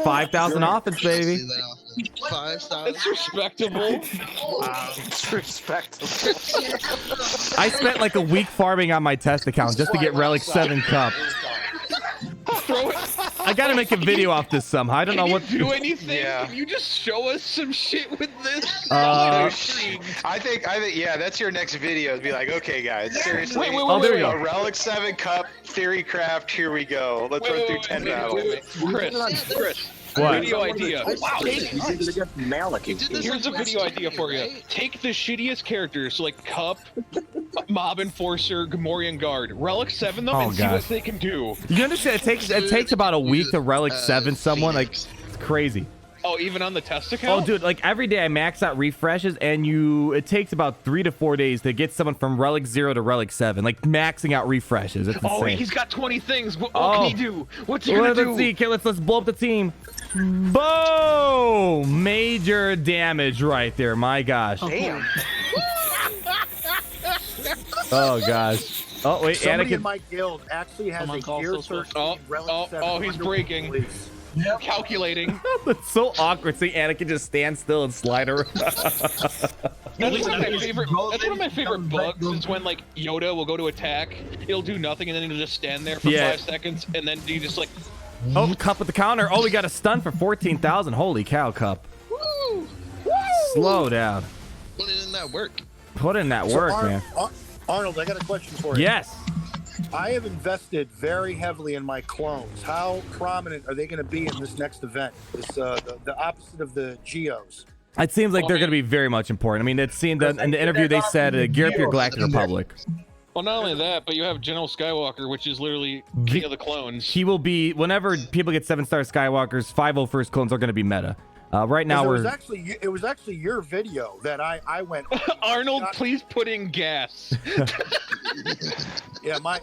5,000 offense, baby. 5 stars. It's respectable. It's respectable. I spent like a week farming on my test account just to get Relic 7 Cup. Throw it. I gotta make a video off this somehow. I don't know what. Can you do anything? Yeah. Can you just show us some shit with this? I think, yeah, that's your next video. Be like, okay, guys, seriously. There we go. A Relic 7 Cup Theory Craft. Here we go. Let's run through 10 battles. Chris. What? Video idea. Wow. Here's a video idea for you. Take the shittiest characters, so like Cup, Mob Enforcer, Gamorrean Guard. Relic 7 them and see what they can do. You understand? It takes about a week to Relic 7 someone. Like, it's crazy. Oh, even on the test account? Oh, dude, like every day I max out refreshes, and it takes about 3 to 4 days to get someone from Relic 0 to Relic 7. Like maxing out refreshes. It's insane. Oh, he's got 20 things. What can he do? What's he gonna do? Let's see. Okay, let's blow up the team. Boom! Major damage right there. My gosh. Damn. Oh gosh. Oh wait, Somebody Anakin. in my guild actually has a gear 13 Relic 7 he's breaking. Calculating. That's so awkward. See, Anakin just stand still and slide around. That's one of my favorite bugs. Is when like Yoda will go to attack, he'll do nothing, and then he'll just stand there for 5 seconds, and then you just like. Oh, Cup with the counter. Oh, we got a stun for 14,000. Holy cow, Cup. Woo! Slow down. Put it in that work. Put in that work, man. Arnold, I got a question for you. Yes. I have invested very heavily in my clones. How prominent are they going to be in this next event? This the opposite of the Geos. It seems like they're going to be very much important. I mean, it seemed that in the interview they said, gear up your Galactic Republic. Well, not only that, but you have General Skywalker, which is literally king of the clones. He will be, whenever people get 7-star Skywalkers, 501st clones are going to be meta. Right now it was actually your video that I went. Arnold, please put in gas. Yeah, my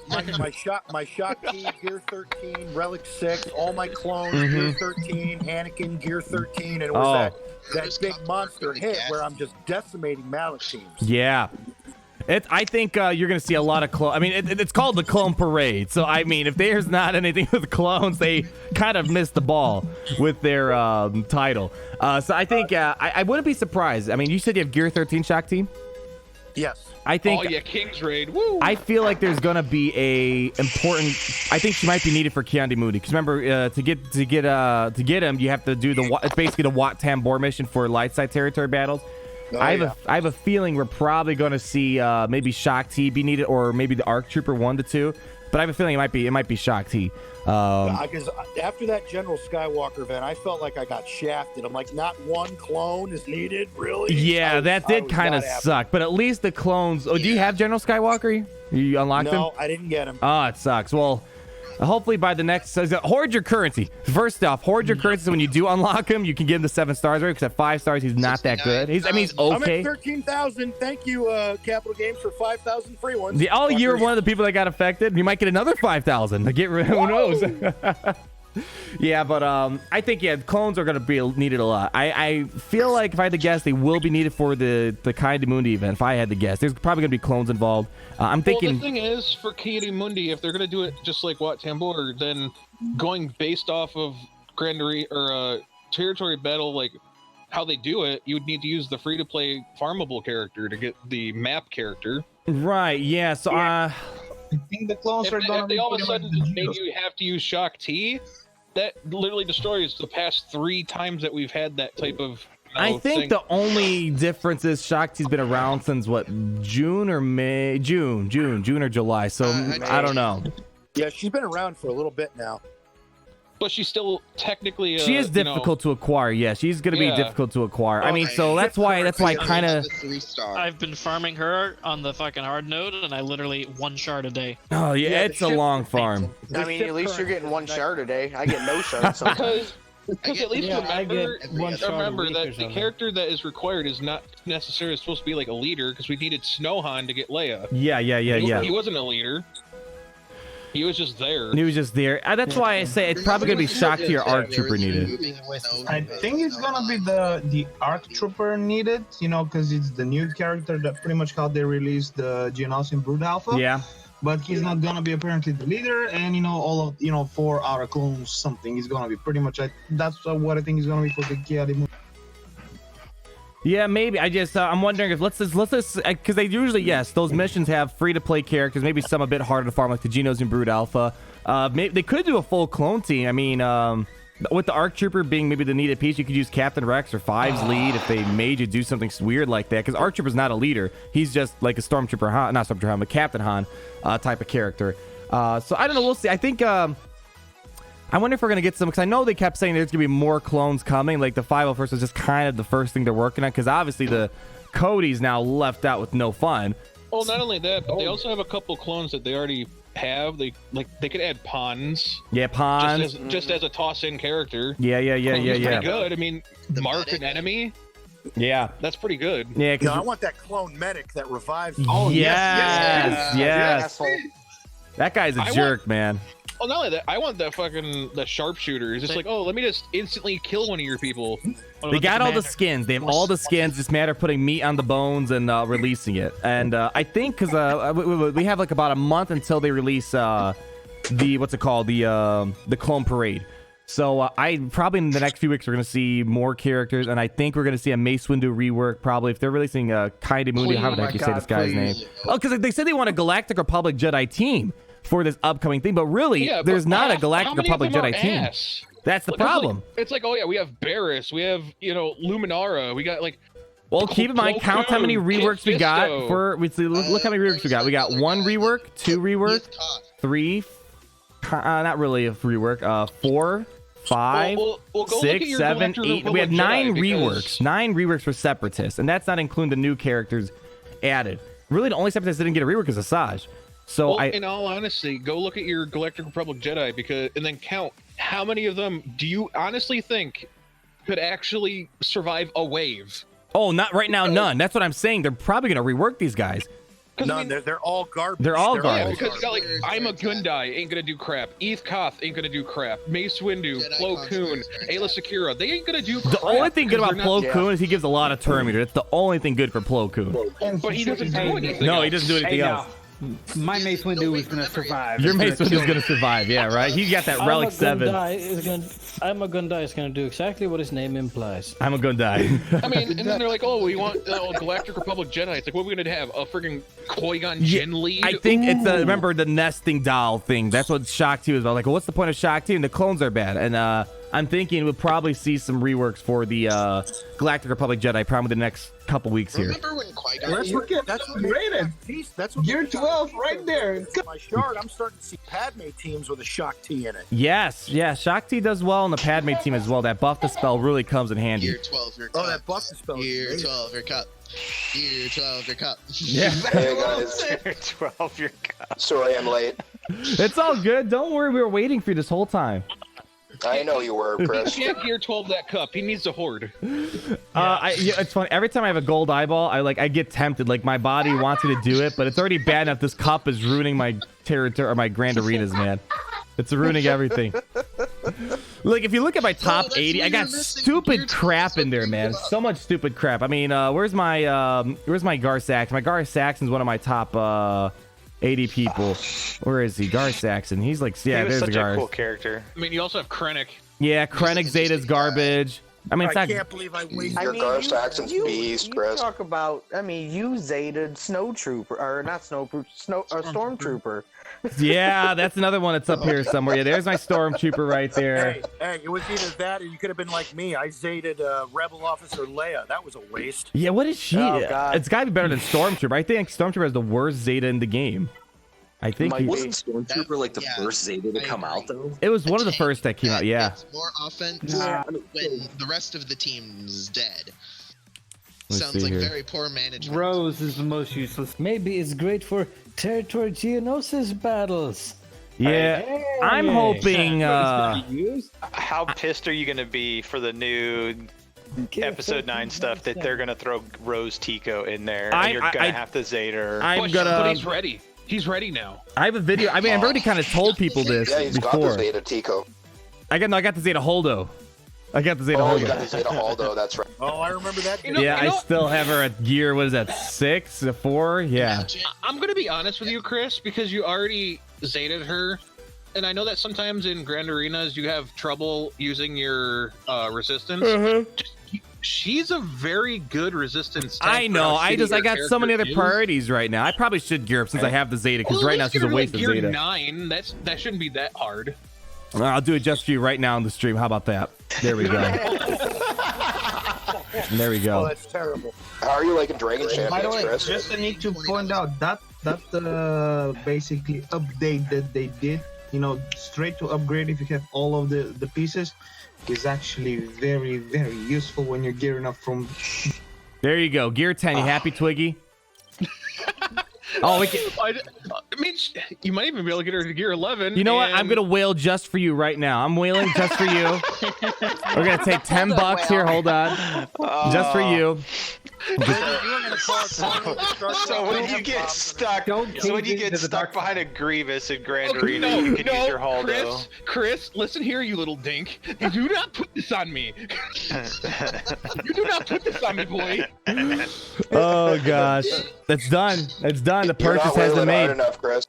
shot key Gear 13, Relic 6, all my clones Gear 13, Anakin Gear 13, and it was that big monster hit where I'm just decimating Malik teams. Yeah. I think you're going to see a lot of clone. I mean, it's called the Clone Parade. So, I mean, if there's not anything with clones, they kind of missed the ball with their title. So, I think I wouldn't be surprised. I mean, you said you have Gear 13 Shock Team? Yes. I think. Oh, yeah, King's Raid. Woo! I feel like there's going to be a important. I think she might be needed for Kiandi Moody. Because remember, to get him, you have to do it's basically the Wat Tambor mission for light side territory battles. Oh, I have a feeling we're probably going to see maybe Shock T be needed, or maybe the ARC Trooper 1 to 2. But I have a feeling it might be Shock T. Because after that General Skywalker event, I felt like I got shafted. I'm like, not one clone is needed, really? Yeah, that did kind of suck. But at least the clones. Oh, do you have General Skywalker? You unlocked him? No, I didn't get him. Oh, it sucks. Well, hopefully by the next hoard your currency. First off, hoard your currency. So when you do unlock him, you can give him the 7 stars, right? Because at 5 stars, he's not that good. He's okay. I'm at 13,000. Thank you, Capital Games, for 5,000 free ones. You're one of the people that got affected. You might get another 5,000 to get rid. Who knows? Yeah, but I think clones are going to be needed a lot. I feel like if I had to guess, they will be needed for the Kiandi Mundi event. If I had to guess, there's probably going to be clones involved. I'm thinking. Well, the thing is, for Kiandi Mundi, if they're going to do it just like Wat Tambor, then going based off of territory battle, like how they do it, you would need to use the free-to-play farmable character to get the map character. Right. Yeah. So I think the clones are going to be all of a sudden maybe you have to use Shock T. That literally destroys the past 3 times that we've had that type of. I think the only difference is Shakti's been around since what, June or July. So I don't know. Yeah, she's been around for a little bit now. But she's still technically. She is difficult to acquire. Yeah, she's gonna be difficult to acquire. I mean, so that's why kind of. I've been farming her on the fucking hard node, and I literally 1 shard a day. Oh yeah, it's a long farm. I mean, at least you're getting 1 shard a day. I get no shards sometimes. Because at least remember that the character that is required is not necessarily supposed to be like a leader, because we needed Snowhan to get Leia. Yeah. He wasn't a leader. He was just there. He was just there. That's why I say it's probably gonna be Shock T or ARC Trooper needed. I think it's gonna be the ARC Trooper needed, because it's the new character that pretty much how they released the Geonosian Brood Alpha. Yeah. But he's not gonna be apparently the leader, and all of 4 our clones something is gonna be pretty much. That's what I think is gonna be for the Kiadi. Yeah, maybe. I just I'm wondering if let's just because they usually those missions have free to play characters. Maybe some a bit harder to farm, like the Genos and Brood Alpha. Maybe they could do a full clone team. I mean, with the ARC Trooper being maybe the needed piece, you could use Captain Rex or Five's lead if they made you do something weird like that. Because ARC Trooper's not a leader; he's just like a Stormtrooper Han, not Stormtrooper Han, but Captain Han type of character. So I don't know. We'll see. I think. I wonder if we're gonna get some, because I know they kept saying there's gonna be more clones coming. Like the 501st was just kind of the first thing they're working on, because obviously the Cody's now left out with no fun. Well, not only that, but they also have a couple clones that they already have. They could add Pawns. Yeah, Pawns. Just as a toss-in character. Yeah. Pretty good. I mean, Mark an enemy. Yeah, that's pretty good. Yeah, I want that clone medic that revives. Oh yes. That guy's a jerk, man. Well, not only that, I want the sharpshooter. It's just like, oh, let me just instantly kill one of your people. They got all the skins. They have all the skins. Just matter of putting meat on the bones and releasing it. And I think because we have like about a month until they release the clone parade. So I probably in the next few weeks we're gonna see more characters, and I think we're gonna see a Mace Windu rework probably if they're releasing Kaide Mundi. How the heck you say this guy's name? Oh, because they said they want a Galactic Republic Jedi team for this upcoming thing, but really there's not a Galactic Republic Jedi team. That's the problem. It's like, oh yeah, we have Barriss, we have Luminara, we got like. Well, keep in mind, count how many reworks we got for. Look how many reworks we got. We got 1 rework, 2 rework, 3. Not really a rework. 4, 5, 6, 7, 8. We have 9 reworks. 9 reworks for Separatists, and that's not including the new characters added. Really, the only Separatist that didn't get a rework is Asajj. So in all honesty, go look at your Galactic Republic Jedi and then count how many of them do you honestly think could actually survive a wave? Oh, not right now, none. That's what I'm saying. They're probably gonna rework these guys. None. They're all garbage. They're all garbage. Yeah, because you got like Ima Gundai ain't gonna do crap. Eve Koth ain't gonna do crap. Mace Windu, Plo Koon, Ayla Secura, they ain't gonna do crap. The only thing good about Plo Koon is he gives a lot of turn meter. That's the only thing good for Plo Koon. But he doesn't do anything. No, he doesn't do anything else. My Mace Windu is gonna survive. Your Mace Windu is gonna survive, yeah, right? He got that Relic 7. I'm a Gundai is gonna do exactly what his name implies. I'm a Gundai. I mean, and then they're like, oh, we want Galactic Republic Jedi. It's like, what are we gonna have? A freaking Qui-Gon Jinn lead? I think it's remember the nesting doll thing. That's what Shock 2 is about. Like, well, what's the point of Shock 2? And the clones are bad. And I'm thinking we'll probably see some reworks for the Galactic Republic Jedi probably the next couple weeks here. Remember when Qui-Gon? That's rated. That's what Year 12, right there. My shard. I'm starting to see Padme teams with a Shock T in it. Yes, Shock T does well on the Padme team as well. That buff the spell really comes in handy. Year 12, your cup. Oh, that buff the spell. Year 12, your cup. Year 12, your cup. Yeah. Hey guys, Year 12, your cup. Sorry, I'm late. It's all good. Don't worry. We were waiting for you this whole time. I know you were, Chris. He can't Year 12 that cup. He needs a horde. It's funny. Every time I have a gold eyeball, I get tempted. Like my body wants me to do it, but it's already bad enough. This cup is ruining my territory or my grand arenas, man. It's ruining everything. Like if you look at my top 80, I got stupid crap in there, man. So much stupid crap. I mean, where's my Gar Saxon? My Gar Saxon's one of my top 80 people. Where is he? Gar Saxon. He's like, yeah, there's the Gar. Such a cool character. I mean, you also have Krennic. Yeah, Krennic Zeta's garbage. I mean, it's I not. can't believe I wasted. Your Gar Saxon's beast, Chris. Talk about, you Zeta Snowtrooper, or not Snowtrooper, Stormtrooper. Yeah, that's another one that's up here somewhere. Yeah, there's my Stormtrooper right there. Hey, it was either that or you could have been like me. I Zated Rebel Officer Leia. That was a waste. Yeah, what is she? Oh, God. It's got to be better than Stormtrooper. I think Stormtrooper is the worst Zeta in the game. I think wasn't Stormtrooper like the first Zeta to come out though? It was one of the first that came out. Yeah. It's more offense when the rest of the team's dead. Sounds like very poor management. Rose is the most useless. Maybe it's great for territory geonosis battles. Yeah, I'm hoping. How pissed are you gonna be for the new Episode 9 stuff that they're gonna throw Rose Tico in there, and you're gonna have to Zeta her? But he's ready. He's ready now. I have a video. I mean, I've already kind of told people this Yeah, he's before. got the Zeta Tico. I got the Zeta Holdo. I got the Zeta Oh, Holdo. you got the Zeta Holdo. That's right. Oh, I remember that. I still have her at gear. What is that? 6, 4? Yeah. I'm gonna be honest with you, Chris, because you already Zeta'd her, and I know that sometimes in Grand Arenas you have trouble using your resistance. she's a very good resistance tank. I for know. how I shitty her got so many other character is. priorities right now. I probably should gear up since I have the Zeta, because Well, right at now least she's a you're, waste like, of gear Zeta. 9. That shouldn't be that hard. I'll do it just for you right now on the stream. How about that? There we go. There we go. Oh, that's terrible. How are you liking Dragon Champions, By the way, Chris? just I need to point out that basically update that they did, straight to upgrade if you have all of the pieces, is actually very, very useful when you're gearing up from. There you go. Gear 10. You happy, Twiggy? Oh, we can... I mean, you might even be able to get her to gear 11. You know what? I'm gonna whale just for you right now. I'm whaling just for you. We're gonna take $10 here. Hold on, just for you. So when you get stuck, behind a Grievous in Grand Arena, you can use your Haldo. Chris, listen here, you little dink. You do not put this on me. You do not put this on me, boy. Oh gosh, that's done. It's done. The purchase has been made. Enough, Chris.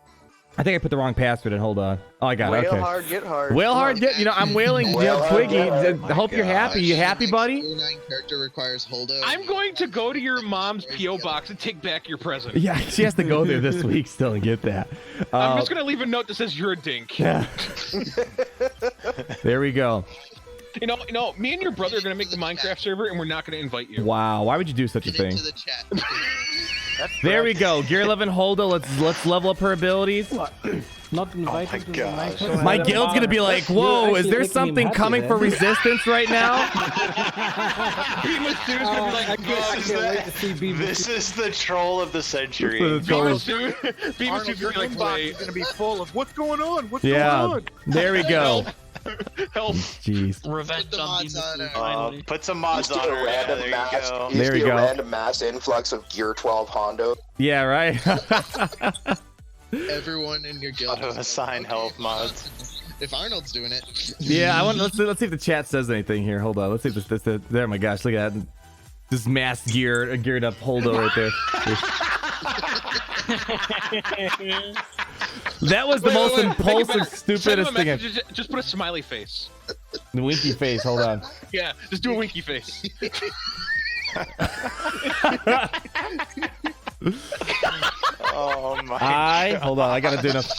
I think I put the wrong password in. Hold on. Oh, I got it. Whale Okay. hard, get hard. Whale hard, get. I'm whaling. Twiggy. I hope you're happy. You happy, buddy? Tier 9 character requires Holdo. I'm going to go to your mom's P.O. box and take back your present. Yeah, she has to go there this week still and get that. I'm just gonna leave a note that says you're a dink. Yeah. There we go. You know, me and your brother are gonna make the Minecraft server, and we're not gonna invite you. Wow, why would you do such a thing? To the chat. There we go. Gear 11 Holdo. Let's level up her abilities. Not invited to the Minecraft. My guild's gonna be like, whoa, is there something coming for resistance right now? This is the troll of the century. Beamus Your inbox is gonna be full of what's going on. What's Yeah, going on? there we go. Help. Jeez. Revenge on Beamus. Put some mods on her. Yeah, there you go. There we go. Random mass influx of Gear 12 Hondo. Yeah, right. Everyone in your guild. Auto-assign health mods. If Arnold's doing it. Yeah, let's see if the chat says anything here. Hold on. Let's see if this there. My gosh, look at that. This mass geared up Holdo right there. That was the most impulsive, stupidest thing. Just put a smiley face. The winky face. Hold on. Yeah, just do a winky face. Oh my! Hold on. I gotta do enough.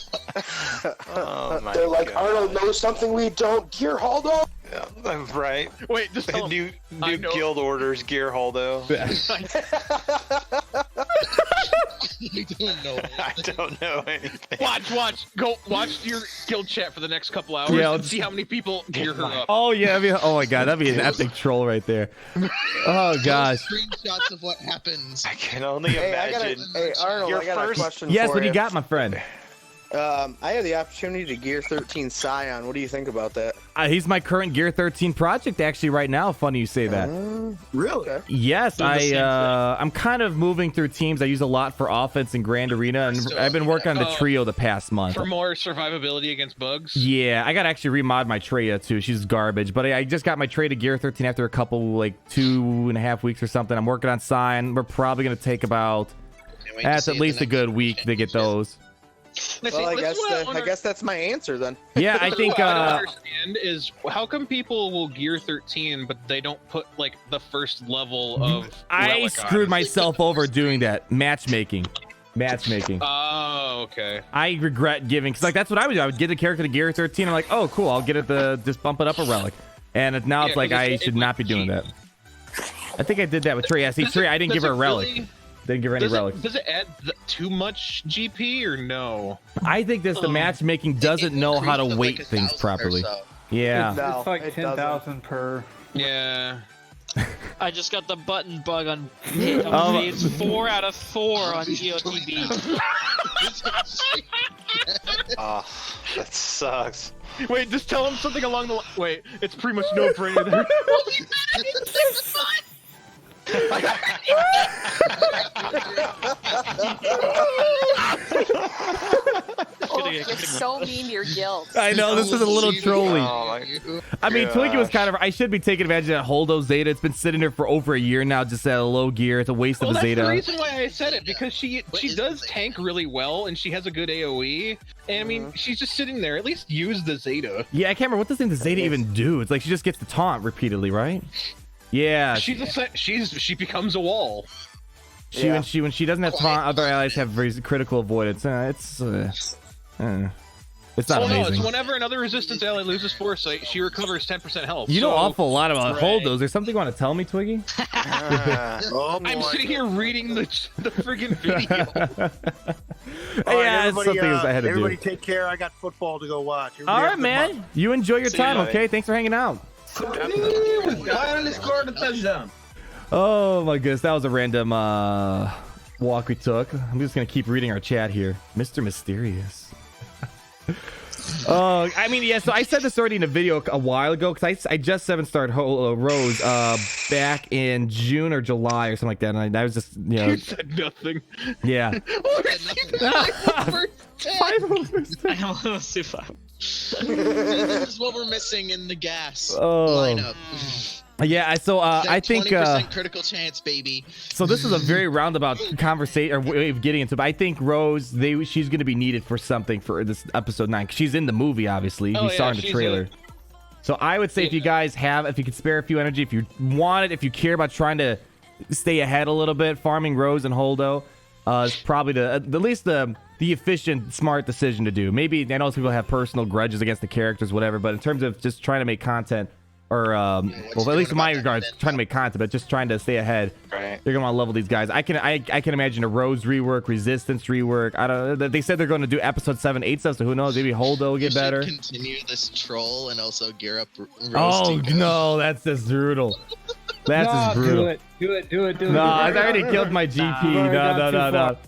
Oh my! They're like, Arnold knows something we don't. Gear Haldo. Yeah, right. Wait, just tell new guild orders Gear Haldo. I don't know. I don't know anything. Watch. Go watch your guild chat for the next couple hours and see how many people gear her up. Oh yeah. Oh my god, that'd be an epic troll right there. Oh gosh. Screenshots of what happens. I can only imagine. Hey, Arnold, I got a question Yes, for what do you got, my friend? I have the opportunity to gear 13 Scion. What do you think about that? He's my current Gear 13 project actually right now. Funny you say that. Really? Okay. Yes, I'm kind of moving through teams. I use a lot for offense and Grand Arena, and I've been working on the trio the past month. For more survivability against bugs? Yeah, I got to actually remod my Treya too. She's garbage, but I just got my Trey to Gear 13 after a couple, like 2.5 weeks or something. I'm working on Sign. We're probably going to take about, that's at least a good week to get those. Well, I guess that's my answer then. Yeah, I think. What I don't understand is how come people will gear 13, but they don't put like the first level of. I screwed myself over doing that matchmaking. Oh, okay. I regret giving, because like that's what I would do. I would get a character to Gear 13. I'm like, oh, cool. I'll get it to just bump it up a relic, and now it's like I should not be doing that. I think I did that with Trey. Yeah, see, Trey, I didn't give her a relic. Didn't give her any relics. Does it add too much GP or no? I think the matchmaking doesn't know how to weight things properly. Yeah. It's like 10,000 per. Yeah. I just got the button bug on it's 4 out of 4 on GOTB. Oh, that sucks. Wait, just tell him something along the line. Wait, it's pretty much no brainer there. Oh, you're so mean to your guild. I know, this is a little trolly. Oh I mean, Twinkie was kind of, I should be taking advantage of that Holdo Zeta. It's been sitting there for over a year now, just at a low gear. It's a waste of a Zeta. That's the reason why I said it, because she does tank really well, and she has a good AoE. And I mean, she's just sitting there. At least use the Zeta. Yeah, I can't remember what does the Zeta even do. It's like she just gets the taunt repeatedly, right? Yeah. She becomes a wall. When she doesn't have other allies have very critical avoidance. It's not amazing. It's whenever another resistance ally loses foresight, she recovers 10% health. You know awful lot about Holdo. Is there something you want to tell me, Twiggy? I'm sitting here reading the friggin' video. Yeah, it's something I had to do. Everybody take care. I got football to go watch. All right, man. You enjoy your time, okay? Thanks for hanging out. Finally scored a touchdown. Oh my goodness, that was a random walk we took. I'm just gonna keep reading our chat here. Mr. Mysterious. I mean, yeah, so I said this already in a video a while ago because I just 7-starred Rose back in June or July or something like that, and I was just, you know. You said nothing. Yeah. This is what we're missing in the gas lineup. Yeah, so I think 20% critical chance, baby. So this is a very roundabout conversation or way of getting into it. But I think Rose, she's going to be needed for something for this episode 9. She's in the movie, obviously. We saw her in the trailer. So I would say if you guys if you could spare a few energy, if you want it, if you care about trying to stay ahead a little bit, farming Rose and Holdo is probably at least the efficient, smart decision to do. Maybe I know people have personal grudges against the characters, whatever. But in terms of just trying to make content. Or, well, at least in my regards, trying to make content, but just trying to stay ahead. Right. They're gonna want to level these guys. I can imagine a Rose rework, Resistance rework. I don't know. They said they're going to do episode 7, 8 stuff. So who knows? Maybe Holdo will get better. Continue this troll and also gear up. Rose Oh no, that's just brutal. That's just brutal. Do it. No, I already killed my GP.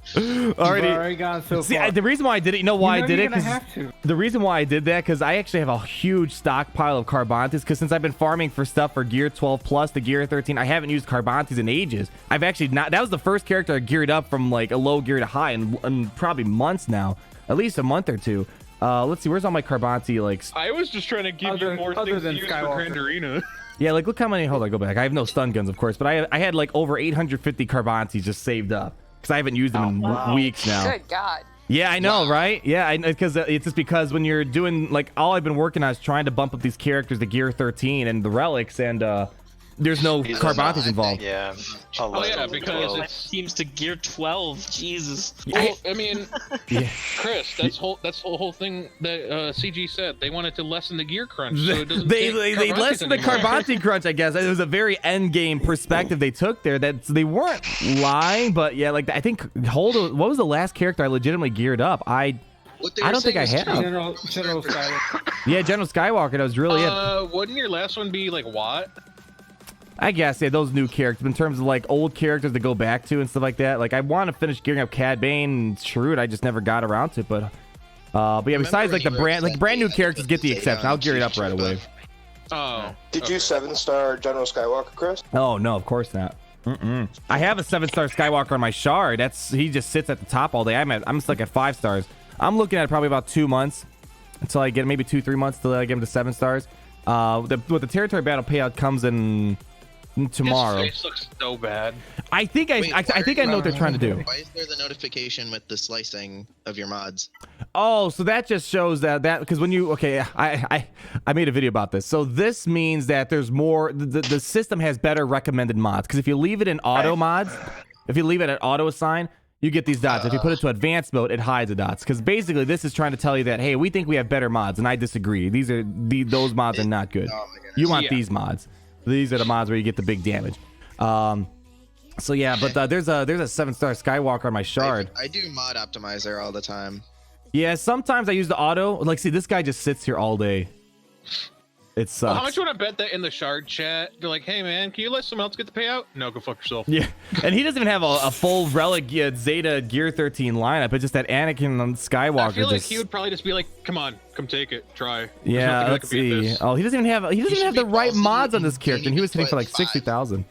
No. Already gone so See, far. the reason why I did it, you know why I did it? You're gonna 'Cause have to. the reason why I did that, because I actually have a huge stockpile of Carbantes, because since I've been farming for stuff for Gear 12 plus to Gear 13, I haven't used Carbantes in ages. I've actually not, that was the first character I geared up from like a low gear to high in probably months now, at least a month or two. Let's see, where's all my Carbante, like... I was just trying to give you more things to use for Grand Arena. Yeah, like look how many, hold on, go back. I have no stun guns, of course, but I had like over 850 Carbantes just saved up, because I haven't used them in weeks now. Good God. Yeah, I know, right? Yeah, because it's just because when you're doing, like, all I've been working on is trying to bump up these characters to Gear 13 and the relics, and there's no Carbantes involved. Yeah. Oh yeah, because it seems to Gear 12. Jesus. Well, I mean, Chris, that's the whole thing that CG said. They wanted to lessen the gear crunch, so it doesn't. They lessened the Carbante crunch, I guess. It was a very end game perspective they took there. That they weren't lying, but yeah, like I think Holdo. What was the last character I legitimately geared up? I don't think I have. General Skywalker. Yeah, General Skywalker. That was really it. Wouldn't your last one be like Watt? I guess, yeah, those new characters. In terms of like old characters to go back to and stuff like that. Like I want to finish gearing up Cad Bane and Shrewd. I just never got around to it. But yeah, besides like the brand new characters get the exception. I'll gear it up right away. Oh. Did you 7-star General Skywalker, Chris? Oh no, of course not. I have a 7-star Skywalker on my shard. He just sits at the top all day. I'm stuck at 5 stars. I'm looking at probably about 2 months until I get maybe 2-3 months till I get him to 7 stars. With the territory battle payout comes in tomorrow. His face looks so bad. I think I know what they're trying to do. Why is there the notification with the slicing of your mods? Oh, so that just shows that because when you I made a video about this. So this means that there's more. The system has better recommended mods, because if you leave it in auto mods, if you leave it at auto assign, you get these dots. If you put it to advanced mode, it hides the dots. Because basically, this is trying to tell you that, hey, we think we have better mods, and I disagree. Those mods are not good. You want these mods. These are the mods where you get the big damage. So yeah, but there's a 7-star Skywalker on my shard. I do mod optimizer all the time. Yeah, sometimes I use the auto. Like, see, this guy just sits here all day. It sucks. Well, how much would I bet that in the shard chat? They're like, hey man, can you let someone else get the payout? No, go fuck yourself. Yeah, and he doesn't even have a full relic Zeta Gear 13 lineup. It's just that Anakin and Skywalker. I feel like he would probably just be like, come on, come take it, try. Yeah, let's see. Oh, he doesn't even have the right mods on this character, and he was hitting for like 60,000.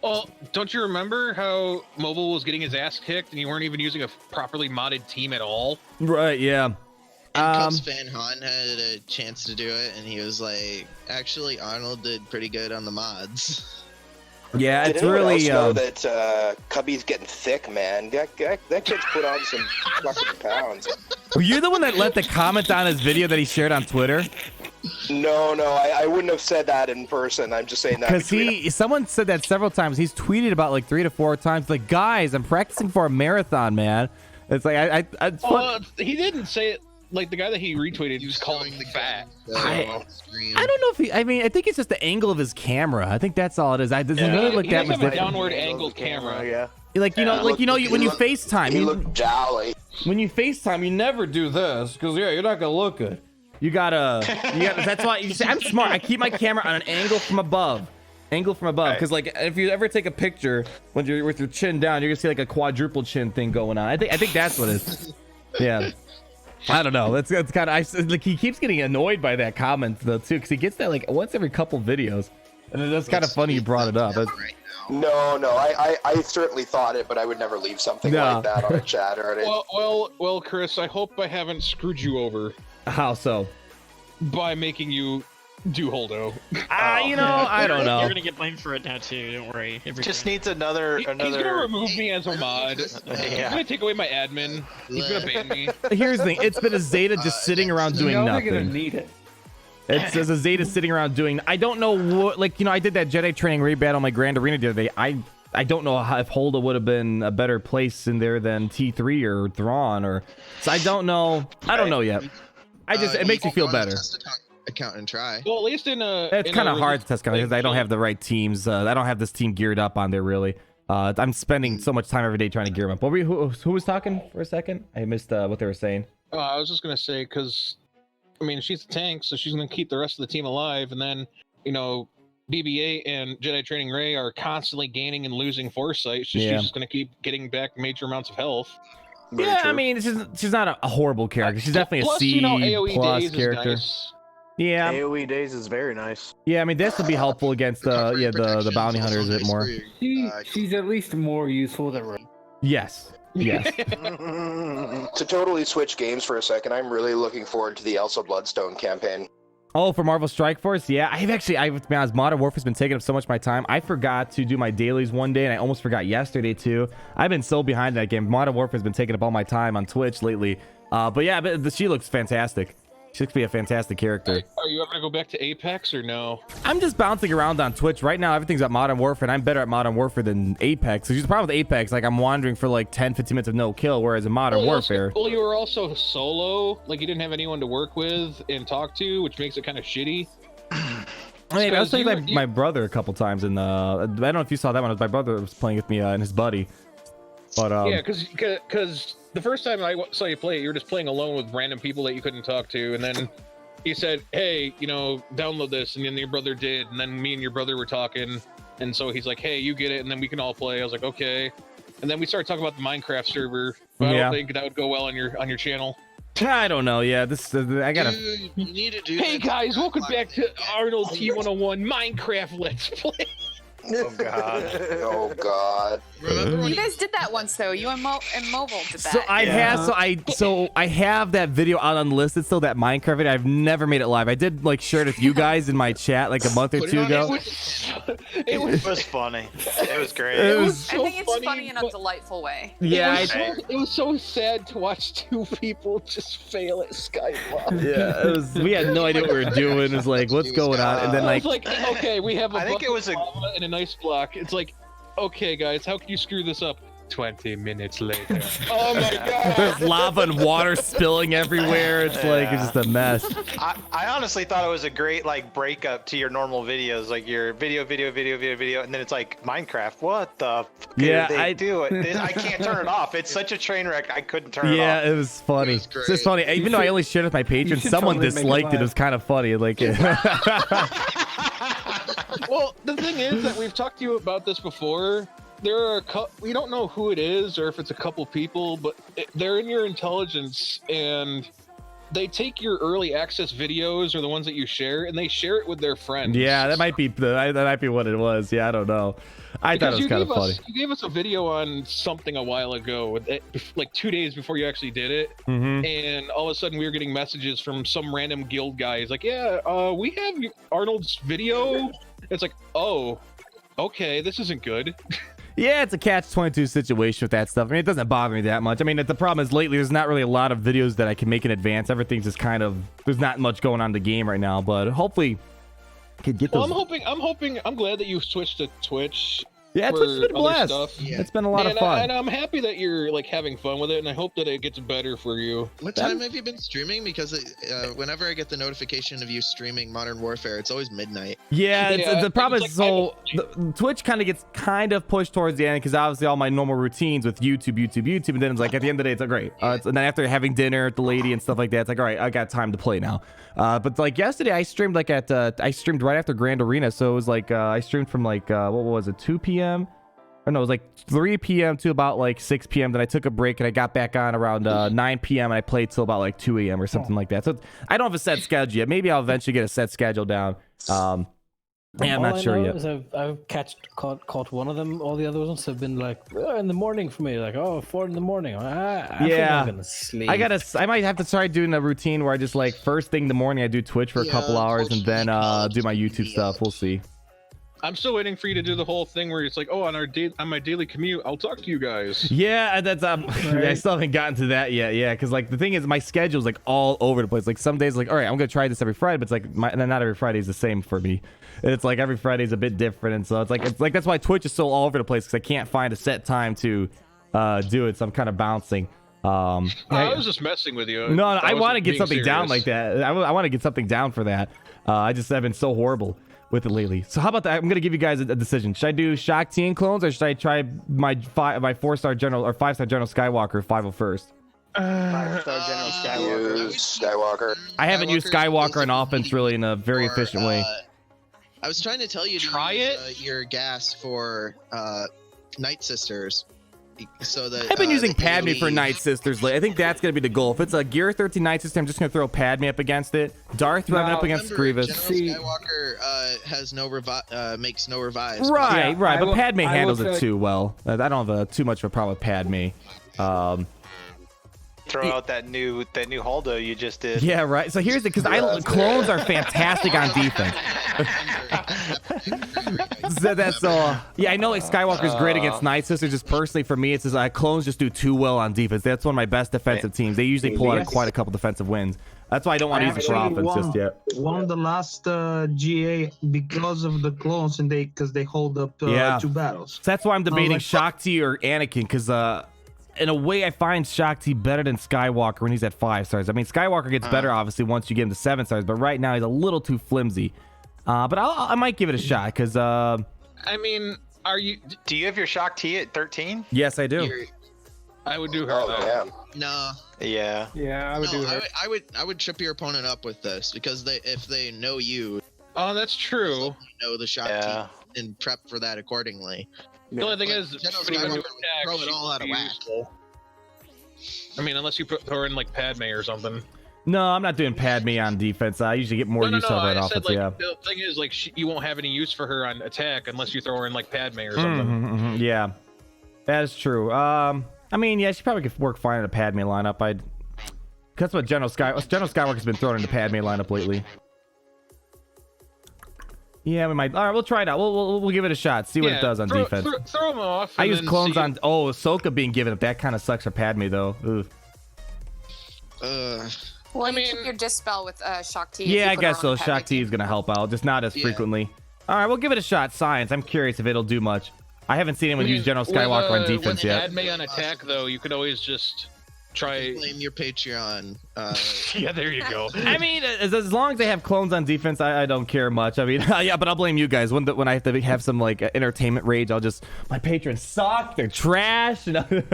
Well, don't you remember how Mobile was getting his ass kicked and you weren't even using a properly modded team at all? Right, yeah. Cubs fan Han had a chance to do it, and he was like, actually, Arnold did pretty good on the mods. Yeah, Did it's anyone really... else know that Cubby's getting thick, man? That kid's put on some fucking pounds. Were you the one that let the comment on his video that he shared on Twitter? No, I wouldn't have said that in person. I'm just saying that because someone said that several times. He's tweeted about like 3 to 4 times. Like, guys, I'm practicing for a marathon, man. It's like he didn't say it. Like the guy that he retweeted, he was calling him fat. I don't know if he. I mean, I think it's just the angle of his camera. I think that's all it is. Does it really look that much different? different? Downward angled camera. Yeah. Like when you FaceTime, He looked jolly. When you FaceTime, you never do this because you're not gonna look good. You gotta. That's why you see, I'm smart. I keep my camera on an angle from above. Because like if you ever take a picture when you're with your chin down, you're gonna see like a quadruple chin thing going on. I think that's what it is. Yeah. I don't know. That's kind of like he keeps getting annoyed by that comment though too, because he gets that like once every couple videos, and that's kind of funny you brought it up. No, I certainly thought it, but I would never leave something like that on a chat or anything. Well, Chris, I hope I haven't screwed you over. How so? By making you do Holdo. I don't know. You're gonna get blamed for it now too. Don't worry. Just needs another. He's gonna remove me as a mod. He's gonna take away my admin. He's gonna ban me. Here's the thing. It's been a Zeta just sitting around doing nothing. They're gonna need it. It's as a Zeta sitting around doing. I don't know what. Like I did that Jedi training raid battle on my Grand Arena the other day. I don't know if Holdo would have been a better place in there than T3 or Thrawn or. So I don't know. I don't know yet. It makes me feel better. Account and try. Well, at least it's kind of hard to test because I don't have the right teams. I don't have this team geared up on there really. I'm spending so much time every day trying to gear them up. Who was talking for a second? I missed what they were saying. I was just gonna say because, I mean, she's a tank, so she's gonna keep the rest of the team alive, and then BB-8 and Jedi Training Ray are constantly gaining and losing foresight. She's just gonna keep getting back major amounts of health. Very true. I mean, she's not a horrible character. She's definitely a C AOE plus days character. Nice. Yeah. AOE days is very nice. Yeah, I mean this would be helpful against the bounty hunters a bit more. She's at least more useful than Ray. Yes. To totally switch games for a second, I'm really looking forward to the Elsa Bloodstone campaign. Oh, for Marvel Strike Force? Yeah, I have to be honest, Modern Warfare's been taking up so much of my time. I forgot to do my dailies one day, and I almost forgot yesterday too. I've been so behind that game. Modern Warfare's been taking up all my time on Twitch lately. But yeah, she looks fantastic. She looks to be a fantastic character. Are you ever gonna go back to Apex or no? I'm just bouncing around on Twitch right now. Everything's at Modern Warfare, and I'm better at Modern Warfare than Apex. So the problem with Apex, like I'm wandering for like 10-15 minutes of no kill, whereas in Modern Warfare, you were also solo. Like you didn't have anyone to work with and talk to, which makes it kind of shitty. I mean, I was playing with my brother a couple times, and I don't know if you saw that one. It was my brother was playing with me and his buddy. But yeah, because the first time I saw you play, you were just playing alone with random people that you couldn't talk to, and then you said, "Hey, download this," and then your brother did, and then me and your brother were talking, and so he's like, "Hey, you get it," and then we can all play. I was like, "Okay," and then we started talking about the Minecraft server, but I don't think that would go well on your channel. I don't know. Yeah, I gotta. Dude, you need to do. Hey guys, welcome back to Arnold T101 Minecraft Let's Play. Oh god. Oh god. Remember You guys did that once though. You and Mobile did that. So I have that video out unlisted still, that Minecraft video. I've never made it live. I did like share it with you guys in my chat like a month or two ago. It was funny. It was great. It was I think it's funny in a delightful way. Yeah, it was so sad to watch two people just fail at Skyblock. Yeah, we had no idea what we were doing. It was like, what's going on? And then I was like, okay, we have I think it was in a nice block. It's like, okay, guys, how can you screw this up? 20 minutes later. Oh my god! There's lava and water spilling everywhere. It's like it's just a mess. I honestly thought it was a great breakup to your normal videos, like your video, and then it's like Minecraft. What the? I do it. I can't turn it off. It's such a train wreck. I couldn't turn it off. Yeah, it was funny. It's funny. Even though I only shared it with my patrons, someone disliked it. It was kind of funny. Like. Well, the thing is that we've talked to you about this before. There are we don't know who it is or if it's a couple people, but they're in your intelligence and they take your early access videos or the ones that you share and they share it with their friends. Yeah, that might be what it was. Yeah, I don't know. I thought it was kind of funny. You gave us a video on something a while ago, like 2 days before you actually did it, and all of a sudden we were getting messages from some random guild guy. He's like, "Yeah, we have Arnold's video." It's like, oh, okay, this isn't good. Yeah, it's a catch-22 situation with that stuff. I mean, it doesn't bother me that much. I mean, the problem is lately there's not really a lot of videos that I can make in advance. Everything's just kind of, there's not much going on in the game right now, but hopefully I could get those. Well, I'm glad that you switched to Twitch. Yeah, Twitch has been a blast. It's been a lot of fun. And I'm happy that you're like having fun with it, and I hope that it gets better for you. What time have you been streaming? Because whenever I get the notification of you streaming Modern Warfare, it's always midnight. Yeah, the problem is Twitch kind of pushed towards the end because obviously all my normal routines with YouTube, and then it's like at the end of the day, it's like great. And then after having dinner with the lady and stuff like that, it's like all right, I got time to play now. But like yesterday, I streamed like I streamed right after Grand Arena, so it was like I streamed from like what was it, 2 p.m. Or no, it was like 3 p.m. to about like 6 p.m. Then I took a break and I got back on around 9 p.m. and I played till about like 2 a.m. or something like that. So I don't have a set schedule yet. Maybe I'll eventually get a set schedule down. Yeah, I'm not sure yet. I've caught one of them. All the other ones have been like in the morning for me, like 4 in the morning. I think I'm gonna sleep. I might have to try doing a routine where I just like first thing in the morning I do Twitch for a couple hours and then do my YouTube stuff. We'll see. I'm still waiting for you to do the whole thing where it's like, oh, on my daily commute, I'll talk to you guys. Yeah, that's I still haven't gotten to that yet. Yeah, because like the thing is, my schedule's like all over the place. Like some days, like all right, I'm gonna try this every Friday, but it's like and then not every Friday is the same for me. And it's like every Friday is a bit different, and so it's like that's why Twitch is so all over the place because I can't find a set time to do it. So I'm kind of bouncing. I was just messing with you. No, I want to get something down like that. I want to get something down for that. I just have been so horrible with it lately. So how about that? I'm gonna give you guys a decision. Should I do Shock T and clones, or should I try my 4-star general or 5-star General Skywalker 501st? 5-star General Skywalker. Skywalker. I haven't used Skywalker in offense really in a very efficient way. I was trying to tell you to try use, your gas for Night Sisters. So that I've been using Padme for Night Sisters lately. I think that's gonna be the goal. If it's a Gear 13 Night Sister, I'm just gonna throw Padme up against it. Darth Revan up against Grievous. General Skywalker has makes no revives. Right, yeah, right. But Padme handles it too well. I don't have too much of a problem with Padme. Throw out that new Holdo you just did. Yeah, right. So here's it, because clones are fantastic on defense. Yeah, I know like Skywalker's great against Night Sisters. Just personally for me, it's just clones just do too well on defense. That's one of my best defensive teams. They usually pull out quite a couple defensive wins. That's why I don't want to use it for offense just yet. Won the last GA because of the clones, and because they hold up 2 battles. So that's why I'm debating Shock T or Anakin, because in a way, I find Shock T better than Skywalker when he's at 5 stars. I mean, Skywalker gets better, obviously, once you get him to 7 stars, but right now he's a little too flimsy. But I might give it a shot, because... I mean, do you have your Shock T at 13? Yes, I do. I would do her, though. No. Yeah. Yeah, I would do her. I would trip your opponent up with this, because if they know you... Oh, that's true. Know the Shock T and prep for that accordingly. The only thing is, General Skywalker would throw it all out of whack. I mean, unless you throw her in like Padme or something. No, I'm not doing Padme on defense. I usually get more use out of it offense. Like, the thing is, like, you won't have any use for her on attack unless you throw her in like Padme or something. Yeah, that is true. I mean, yeah, she probably could work fine in a Padme lineup. That's what General Skywalker's been thrown in the Padme lineup lately. Yeah, we might. All right, we'll try it out. We'll give it a shot. See what it does on defense. Throw them off. I use clones on. Oh, Ahsoka being given up. That kind of sucks for Padme though. Ugh. Well, I mean, you keep your dispel with Shock T. Yeah, I guess so. Shock T is gonna help out, just not as frequently. All right, we'll give it a shot. Science. I'm curious if it'll do much. I haven't seen anyone use General Skywalker on defense yet. Padme on attack though, you could always just try. Blame your Patreon. Yeah, there you go. I mean, as long as they have clones on defense, I don't care much. I mean, yeah, but I'll blame you guys when I have to have some like entertainment rage. I'll just my patrons suck. They're trash. You know, you know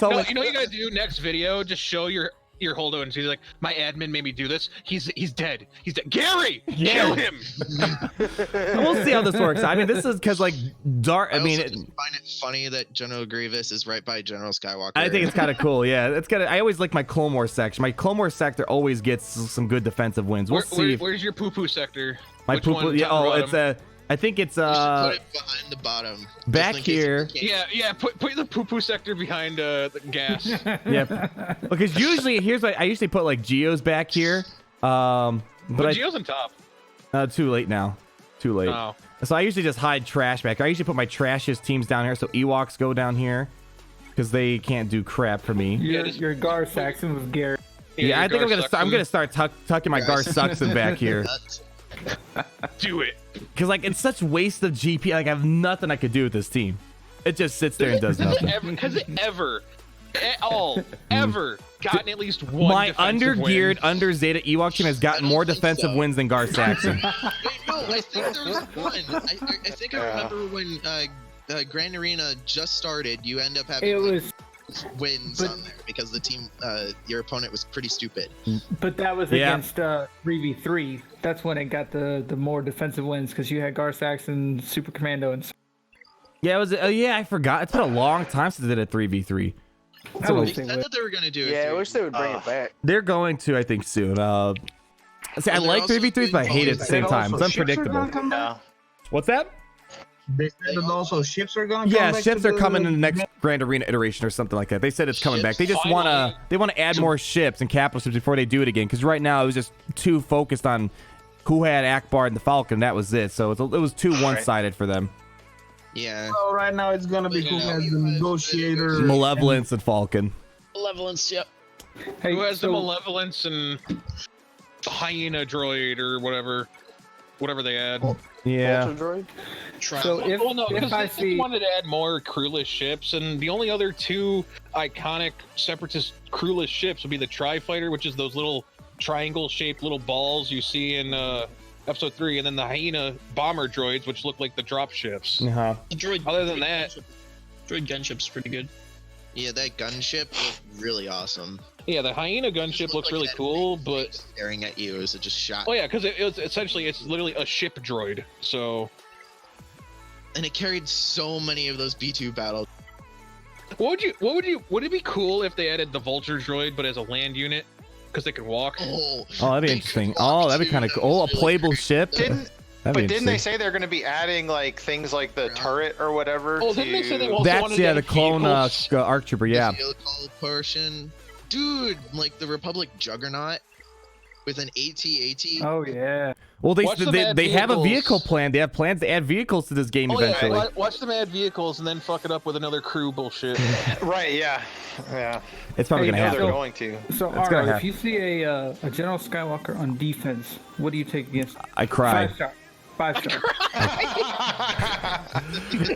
what you gotta do next video? Just show your Holdo, and she's like, my admin made me do this. He's dead. He's dead. Gary, kill him. We'll see how this works. I mean, this is because like dark. I mean, find it funny that General Grievous is right by General Skywalker. I think it's kind of cool. Yeah, it's kind of. I always like my Clone Wars section. My Clone Wars sector always gets some good defensive wins. We'll see. Where's your poo-poo sector? My poo-poo. Yeah. Oh, it's I think it's put it behind the bottom. Back here. Yeah. Put the poo-poo sector behind the gas. Yep. Because usually I usually put like Geo's back here. But Geo's on top. Too late now. Too late. Oh. So I usually just hide trash back. I usually put my trashiest teams down here, so Ewoks go down here because they can't do crap for me. Your Gar Saxon was Gary. Yeah, I think I'm gonna start tucking my Gar Saxon back here. Do it. Because like it's such waste of GP. Like I have nothing I could do with this team. It just sits there and does nothing. Has it ever, at all, ever gotten at least one? My undergeared, under Zeta Ewok team has gotten more defensive wins than Gar Saxon. Wait, no, I think there was one. I think I remember when Grand Arena just started. You end up having wins on there because the team, your opponent was pretty stupid. But that was against 3v3. That's when it got the more defensive wins because you had Gar Saxon, Super Commando, and. Yeah, it was. Yeah, I forgot. It's been a long time since they did 3v3. So they said that they were gonna do it. Yeah, I wish they would bring it back. They're going to, I think, soon. See, I like 3v3s, but I hate it at the same time. It's unpredictable. What's that? They said that also ships are going to come Yeah, back. ships are coming in the next Grand Arena iteration or something like that. They said it's coming back. They just want to add more ships and capital ships before they do it again. Because right now it was just too focused on who had Akbar and the Falcon. That was it. So it was too one-sided for them. Yeah. So right now it's going to be who has the negotiator. Malevolence and Falcon. Malevolence, yep. Who has the Malevolence and Hyena Droid or whatever they add. Yeah. Droid? So if I see wanted to add more crewless ships, and the only other two iconic separatist crewless ships would be the Tri-Fighter, which is those little triangle-shaped little balls you see in Episode 3, and then the Hyena bomber droids, which look like the drop ships. The droid. Other than that, droid gunship's pretty good. Yeah, that gunship looked really awesome. Yeah, the Hyena gunship looks really cool, but staring at you as it just shot. Oh yeah, because it's literally a ship droid. So, and it carried so many of those B2 battles. Would it be cool if they added the Vulture droid, but as a land unit, because they could walk? Oh, that'd be interesting. Oh, that'd be kind of cool. Oh, a playable ship. Didn't they say they're going to be adding like things like the turret or whatever? Oh, didn't they say they also That's wanted to the add clone vehicles? ARC Trooper. Yeah. Vehicle portion, dude, like the Republic Juggernaut with an AT-AT. Oh yeah. Well, they Watch them add have a vehicles. vehicle plan. They have plans to add vehicles to this game Oh eventually. yeah, watch them add vehicles and then fuck it up with another crew bullshit. Right? Yeah. It's probably gonna happen. They're going to. So It's gonna Arlo, if happen. you see a General Skywalker on defense, what do you take against? I cry. 5-star. 5-star.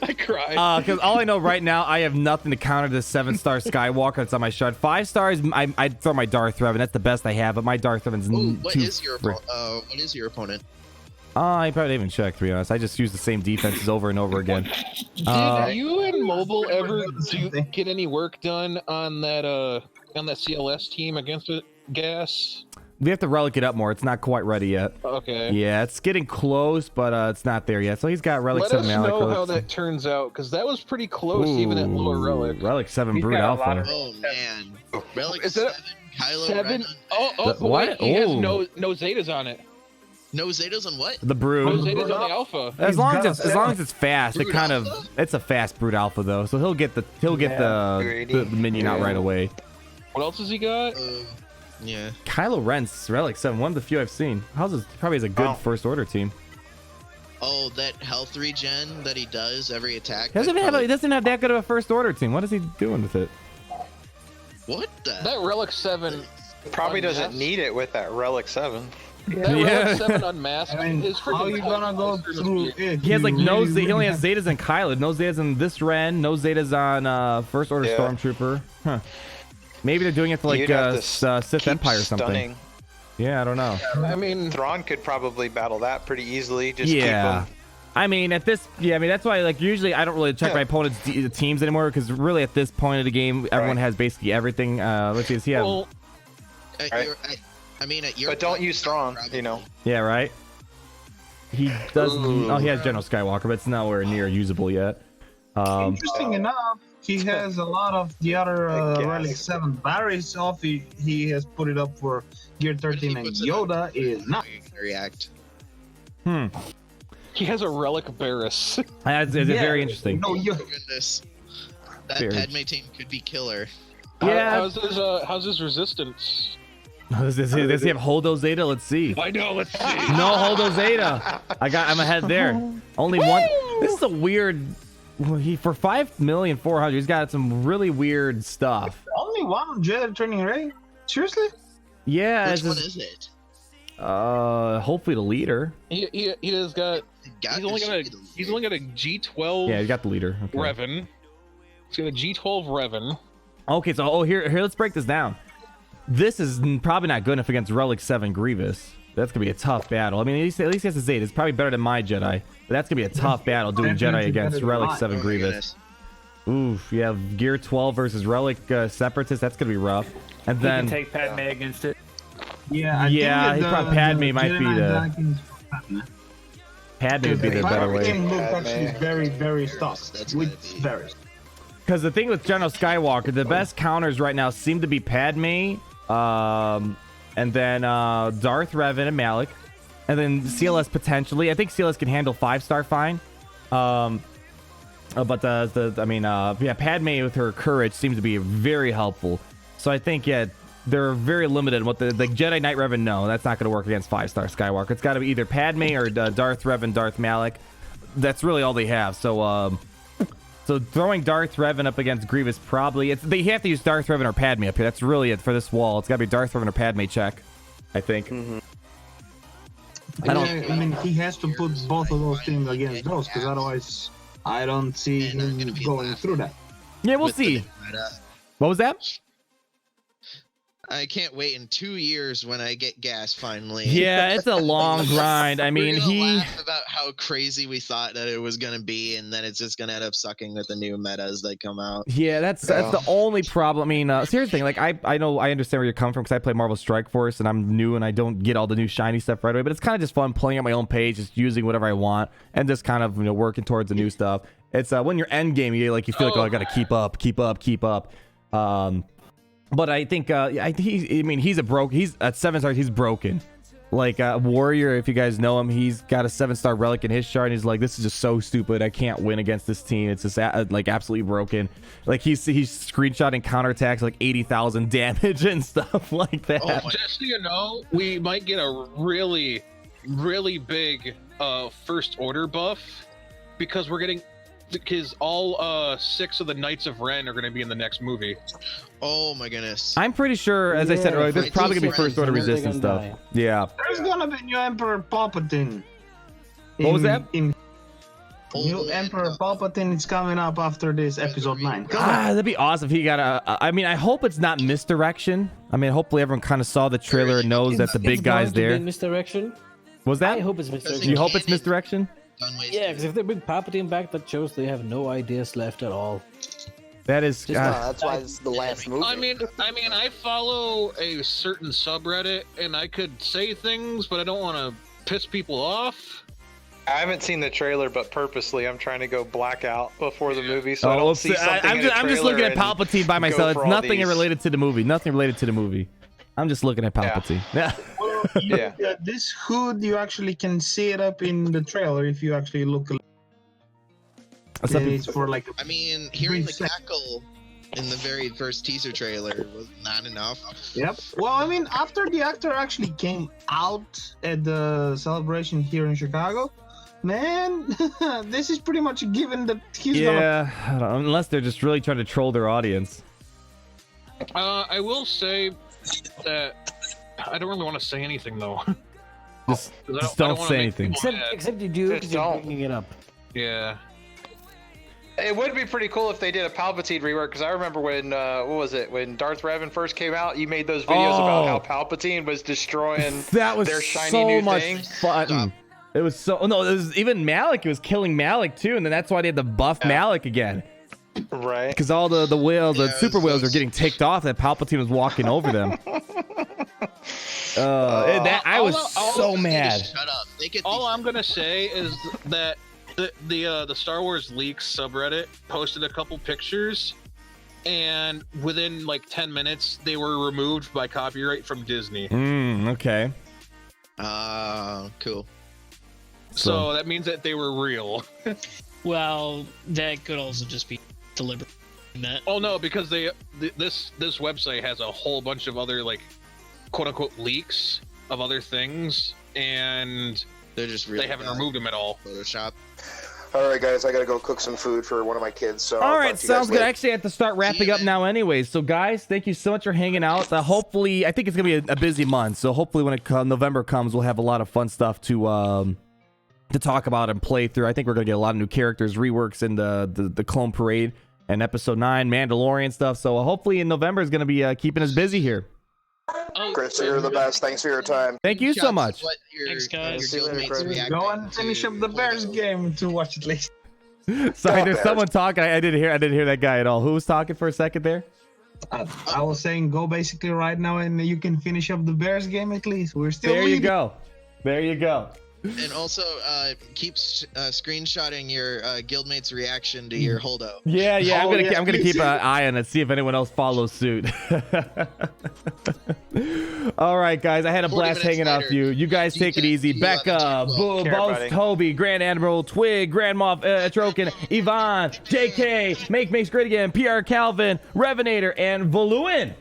I cry. Because all I know right now, I have nothing to counter this 7-star Skywalker that's on my shard. 5 stars, I'd throw my Darth Revan. That's the best I have, but my Darth Revan's What is your opponent? I probably didn't even check, to be honest. I just use the same defenses over and over again. Did you and Mobile ever get any work done on that CLS team against it? Gas? We have to relic it up more. It's not quite ready yet. Okay. Yeah, it's getting close, but it's not there yet. So he's got relic Let 7 us Malak. know how that turns out, because that was pretty close, even at lower relic. Relic 7 He's Brood got a lot Alpha. Oh man, Relic Is 7, it Kylo 7? Ren. Oh, What? wait, he has Oh. no Zetas on it. No Zetas on what? The No Brood. Zetas on the Alpha. As long as it's fast, Brood Alpha? it's a fast Brood Alpha though. So he'll get the minion out right away. What else has he got? Yeah. Kylo Ren's Relic 7, one of the few I've seen. Probably has a good first order team. Oh, that health regen that he does every attack. He doesn't have that good of a first order team. What is he doing with it? What the? That Relic 7 Probably doesn't need it with that Relic 7. That Relic 7 unmasked is freaking How you gonna go through it? He has like You no. really He only has have- Zetas and Kylo. No Zetas in this Ren. No Zetas on First Order Yeah. Stormtrooper. Huh. Maybe they're doing it for like You'd have to Sith keep Empire or something. stunning. Yeah, I don't know. I mean, Thrawn could probably battle that pretty easily. Just Yeah. keep him. I mean, that's why like usually I don't really check my opponent's teams anymore because really at this point of the game, everyone has basically everything. Let's see, does he have? well, I mean, at your But don't use Thrawn, you know. Yeah, right. He does. Oh, he has General Skywalker, but it's nowhere near usable yet. Interesting enough, he has a lot of the other Relic 7 batteries off. He has put it up for Gear 13, and Yoda is not. React. he has a Relic Barris. It's very interesting. No, Oh goodness. That Very Padme team could be killer. Yeah. How's his resistance? Does he have Holdo Zeta? Let's see. I know. Let's see. No Holdo Zeta. I'm ahead there. Only one. This is a weird. For 5,400,000, he's got some really weird stuff. Only one Jedi training array? Seriously? Yeah. Which one is it? Hopefully the leader. He has got. He's only got a G12. Yeah, he got the leader. Okay. Revan. He's got a G12 Revan. Okay, so here, let's break this down. This is probably not good enough against Relic 7 Grievous. That's gonna be a tough battle. I mean, at least he has a Zeta. It's probably better than my Jedi. But that's gonna be a tough battle doing Jedi against Relic 7 Grievous. Oof, yeah, Gear 12 versus Relic Separatist. That's gonna be rough. And then you can take Padme against it. Yeah, he probably Padme might be the. Padme would be the better way. Looks actually very, very stuffed. Very. Because the thing with General Skywalker, the best counters right now seem to be Padme, and then Darth Revan and Malik, and then CLS potentially. I think CLS can handle 5-star fine, but Padme with her courage seems to be very helpful. So I think they're very limited. What the Jedi Knight Revan, no, that's not going to work against 5-star Skywalker. It's got to be either Padme or Darth Revan, Darth Malik. That's really all they have. So throwing Darth Revan up against Grievous probably they have to use Darth Revan or Padme up here. That's really it for this wall. It's got to be Darth Revan or Padme check, I think. I mean, he has to put both of those things against those, because otherwise, I don't see him going through that. Yeah, we'll see. What was that? I can't wait in 2 years when I get gas finally. Yeah, it's a long grind. I mean, laugh about how crazy we thought that it was gonna be, and then it's just gonna end up sucking with the new metas that come out. Yeah, that's the only problem. I mean, here's the thing. Like, I know I understand where you're coming from, because I play Marvel Strike Force and I'm new and I don't get all the new shiny stuff right away. But it's kind of just fun playing at my own page, just using whatever I want and just kind of working towards the new stuff. It's when you're end game, you feel like I got to keep up. But I think he's at 7-star. He's broken. Like Warrior, if you guys know him, he's got a 7-star relic in his chart, and he's like, this is just so stupid. I can't win against this team. It's just like absolutely broken. Like he's screenshotting counterattacks like 80,000 damage and stuff like that. Oh, just so you know, we might get a really, really big first order buff because all 6 of the Knights of Ren are going to be in the next movie. Oh my goodness! I'm pretty sure, as I said earlier, there's probably gonna be first order resistance stuff. Yeah. There's gonna be new Emperor Palpatine. What was that? New Emperor Palpatine is coming up after this episode 9. That'd be awesome if he got I mean, I hope it's not misdirection. I mean, hopefully everyone kind of saw the trailer and knows that the big guy's there. Misdirection? Was that? I hope it's misdirection. You hope it's misdirection? Yeah, because if they bring Palpatine back, that shows they have no ideas left at all. That is. That's why it's the last movie. I mean, I follow a certain subreddit, and I could say things, but I don't want to piss people off. I haven't seen the trailer, but purposely I'm trying to go blackout before the movie, so I don't see something I'm just looking at Palpatine by myself. It's nothing related to the movie. Nothing related to the movie. I'm just looking at Palpatine. Yeah. This hood, you actually can see it up in the trailer if you actually look. It's for like. I mean, hearing the cackle in the very first teaser trailer was not enough. Yep. Well, I mean, after the actor actually came out at the celebration here in Chicago, man, this is pretty much a given that he's gonna. I don't know, unless they're just really trying to troll their audience. I will say that I don't really want to say anything though. Just don't say anything. Except you do, because you're bringing it up. Yeah. It would be pretty cool if they did a Palpatine rework, because I remember when when Darth Revan first came out, you made those videos about how Palpatine was destroying their shiny so new much thing. Fun. It was so it was even Malik. It was killing Malik too, and then that's why they had to buff Malik again. Right. Because all the super whales are getting ticked off that Palpatine was walking over them. I was so mad. Shut up. All I'm gonna say is that the Star Wars Leaks subreddit posted a couple pictures, and within like 10 minutes they were removed by copyright from Disney. Okay. Cool. So that means that they were real. Well, that could also just be deliberate. Oh no, because this website has a whole bunch of other like quote unquote leaks of other things, and they're just really they haven't removed them at all. Photoshop. All right, guys, I gotta go cook some food for one of my kids. So all right, sounds good. Actually, I have to start wrapping up now, anyways. So, guys, thank you so much for hanging out. Hopefully, I think it's gonna be a busy month. So, hopefully, when November comes, we'll have a lot of fun stuff to talk about and play through. I think we're gonna get a lot of new characters, reworks in the Clone Parade and Episode 9, Mandalorian stuff. So, hopefully, in November is gonna be keeping us busy here. Chris, you're the best. Thanks for your time. Thank you so much. Thanks, guys. Go and finish up the Bears game to watch at least. Sorry, there's someone talking. I didn't hear that guy at all. Who was talking for a second there? I was saying go basically right now, and you can finish up the Bears game at least. We're still there. leading. You go. There you go. And also, keep screenshotting your guildmate's reaction to your holdo. Yeah, I'm gonna keep an eye on it, see if anyone else follows suit. All right, guys, I had a blast hanging out with you. You guys take it easy. Becca, Boss, Toby, Grand Admiral, Twig, Grand Moff, Troken, Yvonne, JK, Makes Great Again, PR Calvin, Revenator, and Valuin,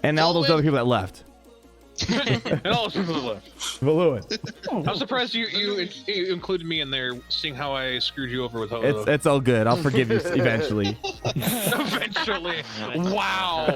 and all those other people that left. And all those people that left. Valuin. I'm surprised you included me in there, seeing how I screwed you over with Hodo. It's all good. I'll forgive you eventually. Eventually. Wow.